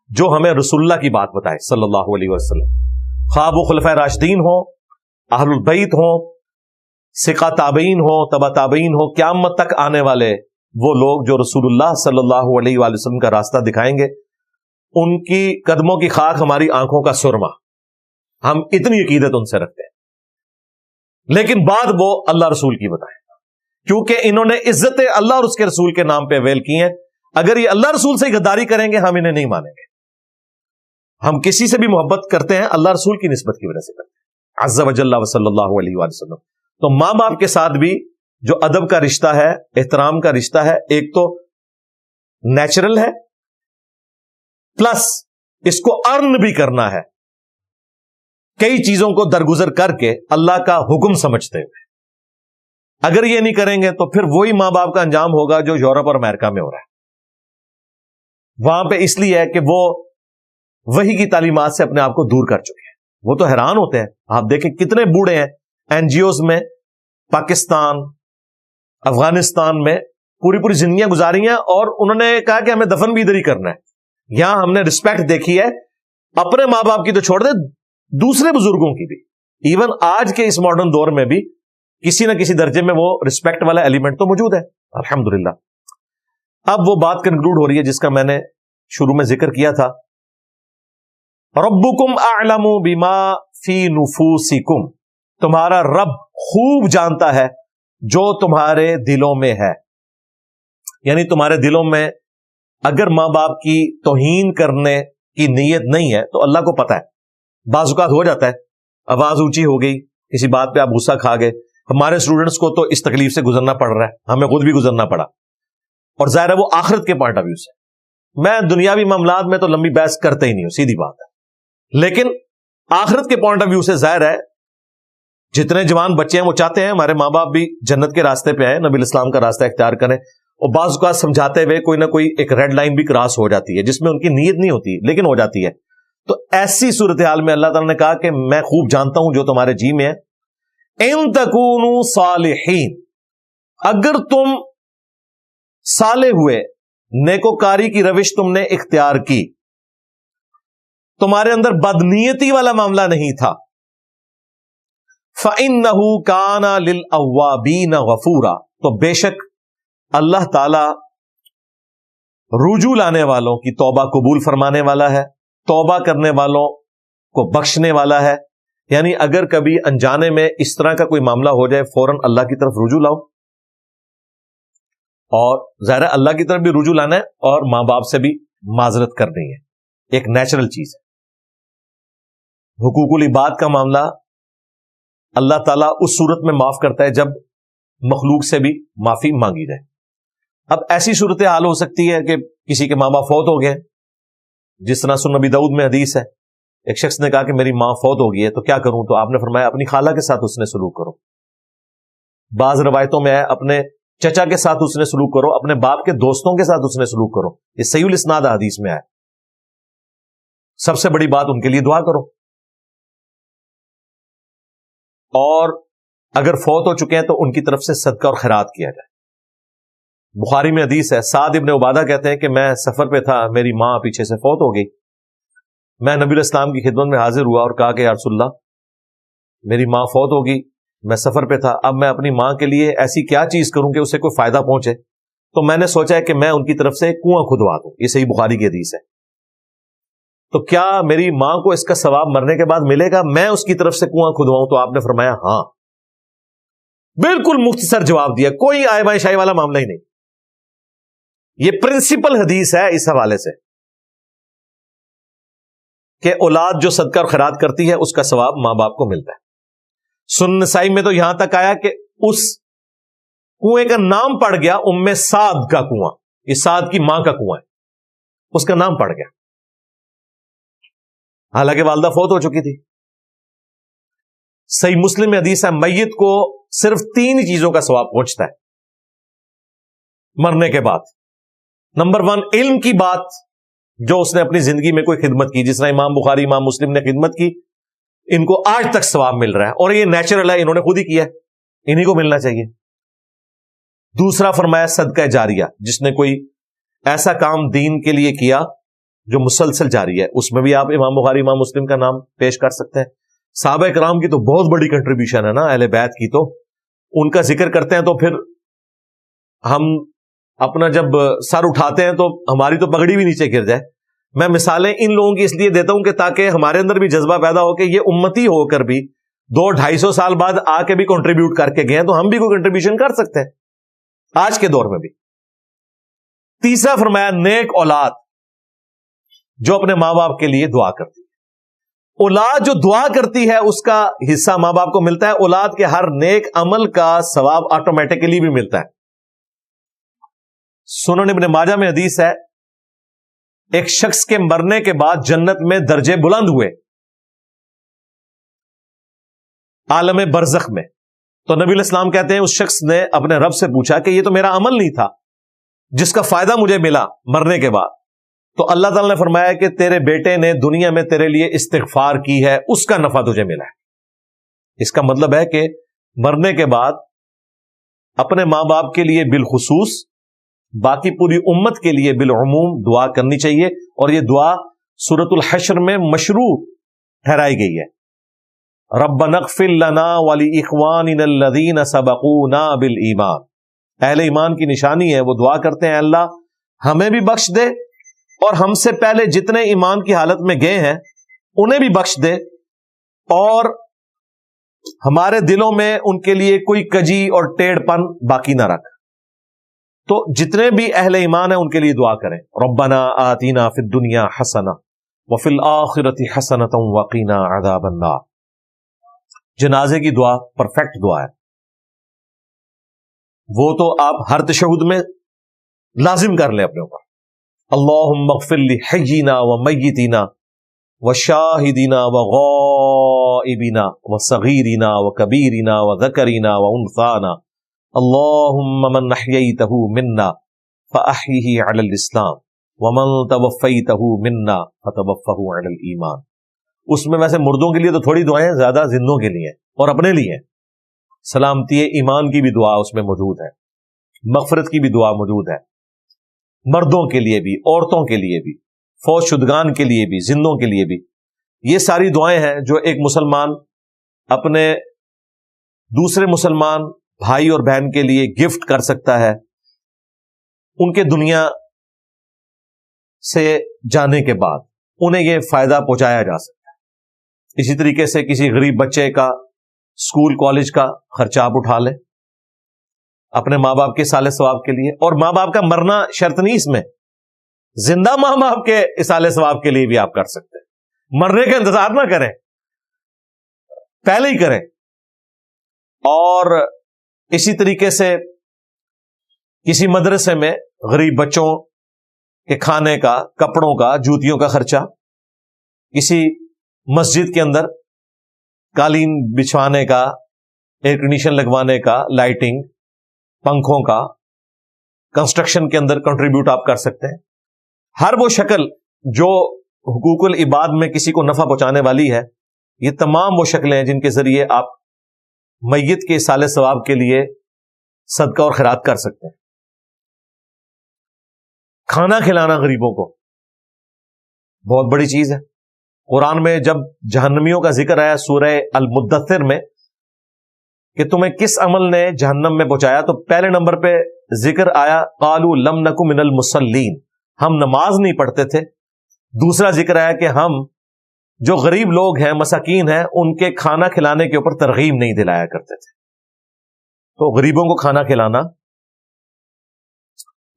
جو ہمیں رسول اللہ کی بات بتائے صلی اللہ علیہ وسلم. خواہ وہ خلفائے راشدین ہوں، اہل البیت ہوں، ثقہ تابعین ہوں، تبع تابعین ہوں، قیامت تک آنے والے وہ لوگ جو رسول اللہ صلی اللہ علیہ وآلہ وسلم کا راستہ دکھائیں گے، ان کی قدموں کی خاک ہماری آنکھوں کا سرما، ہم اتنی عقیدت ان سے رکھتے ہیں۔ لیکن بات وہ اللہ رسول کی بتائیں، کیونکہ انہوں نے عزت اللہ اور اس کے رسول کے نام پہ اویل کی ہیں۔ اگر یہ اللہ رسول سے غداری کریں گے ہم انہیں نہیں مانیں گے۔ ہم کسی سے بھی محبت کرتے ہیں اللہ رسول کی نسبت کی وجہ سے کرتے ہیں، عز وجل و صلی اللہ علیہ وآلہ وسلم۔ تو ماں باپ کے ساتھ بھی جو ادب کا رشتہ ہے، احترام کا رشتہ ہے، ایک تو نیچرل ہے، پلس اس کو ارن بھی کرنا ہے، کئی چیزوں کو درگزر کر کے اللہ کا حکم سمجھتے ہوئے۔ اگر یہ نہیں کریں گے تو پھر وہی ماں باپ کا انجام ہوگا جو یورپ اور امریکہ میں ہو رہا ہے۔ وہاں پہ اس لیے ہے کہ وہ وحی کی تعلیمات سے اپنے آپ کو دور کر چکے ہیں۔ وہ تو حیران ہوتے ہیں، آپ دیکھیں کتنے بوڑھے ہیں این جی اوز میں، پاکستان، افغانستان میں پوری زندگیاں گزاری ہیں، اور انہوں نے کہا کہ ہمیں دفن بھی ادھر ہی کرنا ہے۔ یہاں ہم نے رسپیکٹ دیکھی ہے اپنے ماں باپ کی تو چھوڑ دے، دوسرے بزرگوں کی بھی۔ ایون آج کے اس ماڈرن دور میں بھی کسی نہ کسی درجے میں وہ رسپیکٹ والا ایلیمنٹ تو موجود ہے، الحمدللہ۔ اب وہ بات کنکلوڈ ہو رہی ہے جس کا میں نے شروع میں ذکر کیا تھا، ربکم اعلم بما فی نفوسکم، تمہارا رب خوب جانتا ہے جو تمہارے دلوں میں ہے۔ یعنی تمہارے دلوں میں اگر ماں باپ کی توہین کرنے کی نیت نہیں ہے تو اللہ کو پتا ہے۔ بعض اوقات ہو جاتا ہے، آواز اونچی ہو گئی، کسی بات پہ آپ غصہ کھا گئے۔ ہمارے اسٹوڈنٹس کو تو اس تکلیف سے گزرنا پڑ رہا ہے، ہمیں خود بھی گزرنا پڑا، اور ظاہر ہے وہ آخرت کے پوائنٹ آف ویو سے۔ میں دنیاوی معاملات میں تو لمبی بحث کرتے ہی نہیں ہوں، سیدھی بات ہے، لیکن آخرت کے پوائنٹ آف ویو سے ظاہر ہے جتنے جوان بچے ہیں وہ چاہتے ہیں ہمارے ماں باپ بھی جنت کے راستے پہ آئے، نبی الاسلام کا راستہ اختیار کریں، اور بعض اوقات سمجھاتے ہوئے کوئی نہ کوئی ایک ریڈ لائن بھی کراس ہو جاتی ہے جس میں ان کی نیت نہیں ہوتی لیکن ہو جاتی ہے۔ تو ایسی صورتحال میں اللہ تعالیٰ نے کہا کہ میں خوب جانتا ہوں جو تمہارے جی میں ہے، ان تکونوا صالحین، اگر تم صالح ہوئے، نیکوکاری کی روش تم نے اختیار کی، تمہارے اندر بدنیتی والا معاملہ نہیں تھا، فَإِنَّهُ كَانَ لِلْأَوَّابِينَ غَفُورًا، تو بے شک اللہ تعالی رجوع لانے والوں کی توبہ قبول فرمانے والا ہے، توبہ کرنے والوں کو بخشنے والا ہے۔ یعنی اگر کبھی انجانے میں اس طرح کا کوئی معاملہ ہو جائے فوراً اللہ کی طرف رجوع لاؤ، اور ظاہر ہے اللہ کی طرف بھی رجوع لانا ہے اور ماں باپ سے بھی معذرت کرنی ہے، ایک نیچرل چیز ہے۔ حقوق العباد کا معاملہ اللہ تعالیٰ اس صورت میں معاف کرتا ہے جب مخلوق سے بھی معافی مانگی جائے۔ اب ایسی صورتحال ہو سکتی ہے کہ کسی کے ماں باپ فوت ہو گئے، جس طرح سنن نبی داؤد میں حدیث ہے، ایک شخص نے کہا کہ میری ماں فوت ہو گئی ہے تو کیا کروں، تو آپ نے فرمایا اپنی خالہ کے ساتھ اس نے سلوک کرو۔ بعض روایتوں میں ہے اپنے چچا کے ساتھ اس نے سلوک کرو، اپنے باپ کے دوستوں کے ساتھ اس نے سلوک کرو، یہ صحیح الاسناد حدیث میں ہے۔ سب سے بڑی بات ان کے لیے دعا کرو، اور اگر فوت ہو چکے ہیں تو ان کی طرف سے صدقہ اور خیرات کیا جائے۔ بخاری میں حدیث ہے، سعد ابن عبادہ کہتے ہیں کہ میں سفر پہ تھا، میری ماں پیچھے سے فوت ہو گئی، میں نبی الاسلام کی خدمت میں حاضر ہوا اور کہا کہ یا رسول اللہ میری ماں فوت ہو گئی، میں سفر پہ تھا، اب میں اپنی ماں کے لیے ایسی کیا چیز کروں کہ اسے کوئی فائدہ پہنچے، تو میں نے سوچا ہے کہ میں ان کی طرف سے کنواں کھدوا دوں، یہ صحیح بخاری کی حدیث ہے۔ تو کیا میری ماں کو اس کا ثواب مرنے کے بعد ملے گا میں اس کی طرف سے کنواں کھدواؤں؟ تو آپ نے فرمایا ہاں، بالکل مختصر جواب دیا، کوئی آئے بائیں شائی والا معاملہ ہی نہیں۔ یہ پرنسپل حدیث ہے اس حوالے سے کہ اولاد جو صدقہ اور خیرات کرتی ہے اس کا ثواب ماں باپ کو ملتا ہے۔ سنن نسائی میں تو یہاں تک آیا کہ اس کنویں کا نام پڑ گیا ام سعد کا کنواں، یہ سعد کی ماں کا کنواں ہے، اس کا نام پڑ گیا، حالانکہ والدہ فوت ہو چکی تھی۔ صحیح مسلم میں حدیث ہے میت کو صرف 3 چیزوں کا ثواب پہنچتا ہے مرنے کے بعد۔ نمبر 1 علم کی بات، جو اس نے اپنی زندگی میں کوئی خدمت کی، جس طرح امام بخاری امام مسلم نے خدمت کی، ان کو آج تک ثواب مل رہا ہے، اور یہ نیچرل ہے، انہوں نے خود ہی کیا ہے، انہی کو ملنا چاہیے۔ دوسرا فرمایا صدقہ جاریہ، جس نے کوئی ایسا کام دین کے لیے کیا جو مسلسل جاری ہے، اس میں بھی آپ امام بخاری امام مسلم کا نام پیش کر سکتے ہیں۔ صحابہ کرام کی تو بہت بڑی کنٹریبیوشن ہے نا اہل بیت کی، تو ان کا ذکر کرتے ہیں تو پھر ہم اپنا جب سر اٹھاتے ہیں تو ہماری تو پگڑی بھی نیچے گر جائے۔ میں مثالیں ان لوگوں کی اس لیے دیتا ہوں کہ تاکہ ہمارے اندر بھی جذبہ پیدا ہو کہ یہ امتی ہو کر بھی 200-250 سال بعد آ کے بھی کنٹریبیوٹ کر کے گئے ہیں، تو ہم بھی کوئی کنٹریبیوشن کر سکتے ہیں آج کے دور میں بھی۔ تیسرا فرمایا نیک اولاد جو اپنے ماں باپ کے لیے دعا کرتی ہے۔ اولاد جو دعا کرتی ہے اس کا حصہ ماں باپ کو ملتا ہے، اولاد کے ہر نیک عمل کا ثواب آٹومیٹکلی بھی ملتا ہے۔ سنن ابن ماجہ میں حدیث ہے، ایک شخص کے مرنے کے بعد جنت میں درجے بلند ہوئے عالم برزخ میں، تو نبی علیہ السلام کہتے ہیں اس شخص نے اپنے رب سے پوچھا کہ یہ تو میرا عمل نہیں تھا جس کا فائدہ مجھے ملا مرنے کے بعد، تو اللہ تعالیٰ نے فرمایا کہ تیرے بیٹے نے دنیا میں تیرے لیے استغفار کی ہے، اس کا نفع تجھے ملا ہے۔ اس کا مطلب ہے کہ مرنے کے بعد اپنے ماں باپ کے لیے بالخصوص، باقی پوری امت کے لیے بالعموم دعا کرنی چاہیے، اور یہ دعا سورۃ الحشر میں مشروع ٹھہرائی گئی ہے۔ ربنا اغفر لنا ولاخواننا الذین سبقونا بالایمان، اہل ایمان کی نشانی ہے، وہ دعا کرتے ہیں اللہ ہمیں بھی بخش دے اور ہم سے پہلے جتنے ایمان کی حالت میں گئے ہیں انہیں بھی بخش دے، اور ہمارے دلوں میں ان کے لیے کوئی کجی اور ٹیڑھ پن باقی نہ رکھ۔ تو جتنے بھی اہل ایمان ہیں ان کے لیے دعا کریں، ربنا آتینا فی الدنیا حسنہ وفی الآخرۃ حسنۃ وقینا عذاب النار۔ جنازے کی دعا پرفیکٹ دعا ہے، وہ تو آپ ہر تشہد میں لازم کر لیں اپنے اوپر، اللہم اغفر لحینا ومیتنا وشاہدنا وغائبنا وصغیرنا وکبیرنا وذکرنا وانثانا اللہم من احییتہ منا فاحیہ علی الاسلام ومن توفیتہ منا فتوفہ علی الایمان۔ اس میں ویسے مردوں کے لیے تو تھوڑی دعائیں، زیادہ زندوں کے لیے اور اپنے لیے۔ سلامتی ایمان کی بھی دعا اس میں موجود ہے، مغفرت کی بھی دعا موجود ہے، مردوں کے لیے بھی، عورتوں کے لیے بھی، فوت شدگان کے لیے بھی، زندوں کے لیے بھی۔ یہ ساری دعائیں ہیں جو ایک مسلمان اپنے دوسرے مسلمان بھائی اور بہن کے لیے گفٹ کر سکتا ہے ان کے دنیا سے جانے کے بعد، انہیں یہ فائدہ پہنچایا جا سکتا ہے۔ اسی طریقے سے کسی غریب بچے کا اسکول کالج کا خرچہ آپ اٹھا لیں اپنے ماں باپ کے صالح ثواب کے لیے، اور ماں باپ کا مرنا شرط نہیں، اس میں زندہ ماں باپ کے صالح ثواب کے لیے بھی آپ کر سکتے ہیں۔ مرنے کا انتظار نہ کریں، پہلے ہی کریں۔ اور اسی طریقے سے کسی مدرسے میں غریب بچوں کے کھانے کا، کپڑوں کا، جوتیوں کا خرچہ، کسی مسجد کے اندر قالین بچھوانے کا، ایئر کنڈیشن لگوانے کا، لائٹنگ، پنکھوں کا، کنسٹرکشن کے اندر کنٹریبیوٹ آپ کر سکتے ہیں۔ ہر وہ شکل جو حقوق العباد میں کسی کو نفع پہنچانے والی ہے، یہ تمام وہ شکلیں ہیں جن کے ذریعے آپ میت کے صالح ثواب کے لیے صدقہ اور خیرات کر سکتے ہیں۔ کھانا کھلانا غریبوں کو بہت بڑی چیز ہے۔ قرآن میں جب جہنمیوں کا ذکر آیا سورہ المدثر میں کہ تمہیں کس عمل نے جہنم میں پہنچایا، تو پہلے نمبر پہ ذکر آیا قالوا لم نک من المصلین، ہم نماز نہیں پڑھتے تھے۔ دوسرا ذکر آیا کہ ہم جو غریب لوگ ہیں، مساکین ہیں، ان کے کھانا کھلانے کے اوپر ترغیب نہیں دلایا کرتے تھے۔ تو غریبوں کو کھانا کھلانا،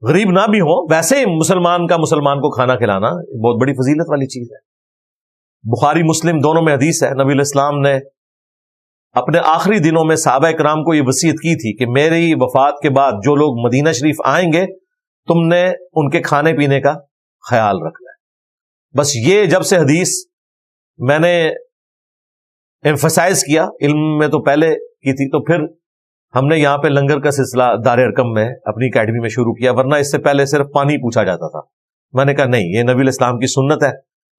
غریب نہ بھی ہوں ویسے ہی مسلمان کا مسلمان کو کھانا کھلانا بہت بڑی فضیلت والی چیز ہے۔ بخاری مسلم دونوں میں حدیث ہے، نبی علیہ السلام نے اپنے آخری دنوں میں صحابہ کرام کو یہ وصیت کی تھی کہ میری وفات کے بعد جو لوگ مدینہ شریف آئیں گے تم نے ان کے کھانے پینے کا خیال رکھنا ہے۔ بس یہ جب سے حدیث میں نے ایمفسائز کیا، علم میں تو پہلے کی تھی، تو پھر ہم نے یہاں پہ لنگر کا سلسلہ دار ارقم میں اپنی اکیڈمی میں شروع کیا، ورنہ اس سے پہلے صرف پانی پوچھا جاتا تھا۔ میں نے کہا نہیں، یہ نبی علیہ السلام کی سنت ہے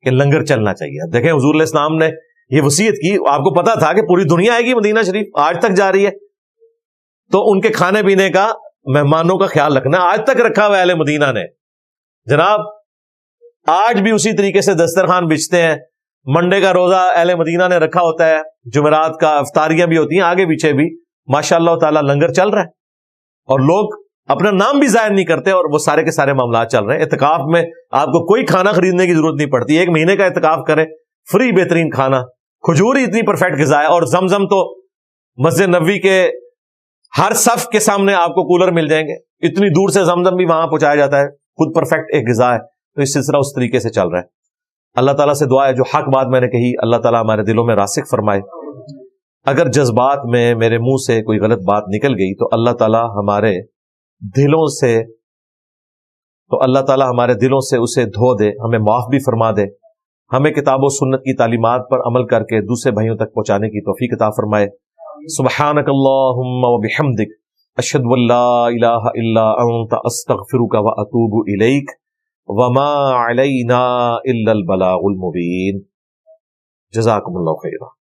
کہ لنگر چلنا چاہیے۔ دیکھیں حضور علیہ السلام نے یہ وصیت کی، آپ کو پتا تھا کہ پوری دنیا آئے گی مدینہ شریف، آج تک جا رہی ہے، تو ان کے کھانے پینے کا، مہمانوں کا خیال رکھنا آج تک رکھا ہوا اہل مدینہ نے۔ جناب آج بھی اسی طریقے سے دسترخوان بچھتے ہیں، منڈے کا روزہ اہل مدینہ نے رکھا ہوتا ہے، جمعرات کا افطاریاں بھی ہوتی ہیں، آگے پیچھے بھی ماشاء اللہ تعالیٰ لنگر چل رہا ہے، اور لوگ اپنا نام بھی ظاہر نہیں کرتے، اور وہ سارے کے سارے معاملات چل رہے ہیں۔ اعتکاف میں آپ کو کوئی کھانا خریدنے کی ضرورت نہیں پڑتی، 1 مہینے کا اعتکاف کریں، فری بہترین کھانا، کھجور ہی اتنی پرفیکٹ غذا ہے، اور زمزم تو مسجد نبوی کے ہر صف کے سامنے آپ کو کولر مل جائیں گے، اتنی دور سے زمزم بھی وہاں پہنچایا جاتا ہے، خود پرفیکٹ ایک غذا ہے۔ تو یہ سلسلہ اس طریقے سے چل رہا ہے۔ اللہ تعالیٰ سے دعا ہے جو حق بات میں نے کہی اللہ تعالیٰ ہمارے دلوں میں راسخ فرمائے، اگر جذبات میں میرے منہ سے کوئی غلط بات نکل گئی تو اللہ تعالیٰ ہمارے دلوں سے اسے دھو دے، ہمیں معاف بھی فرما دے، ہمیں کتاب و سنت کی تعلیمات پر عمل کر کے دوسرے بھائیوں تک پہنچانے کی توفیق عطا فرمائے۔ سبحانک اللہم و بحمدک، اشہد ان لا الہ الا انت، استغفرک و اتوب الیک، وما علینا الا البلاغ المبین۔ جزاکم اللہ خیرا۔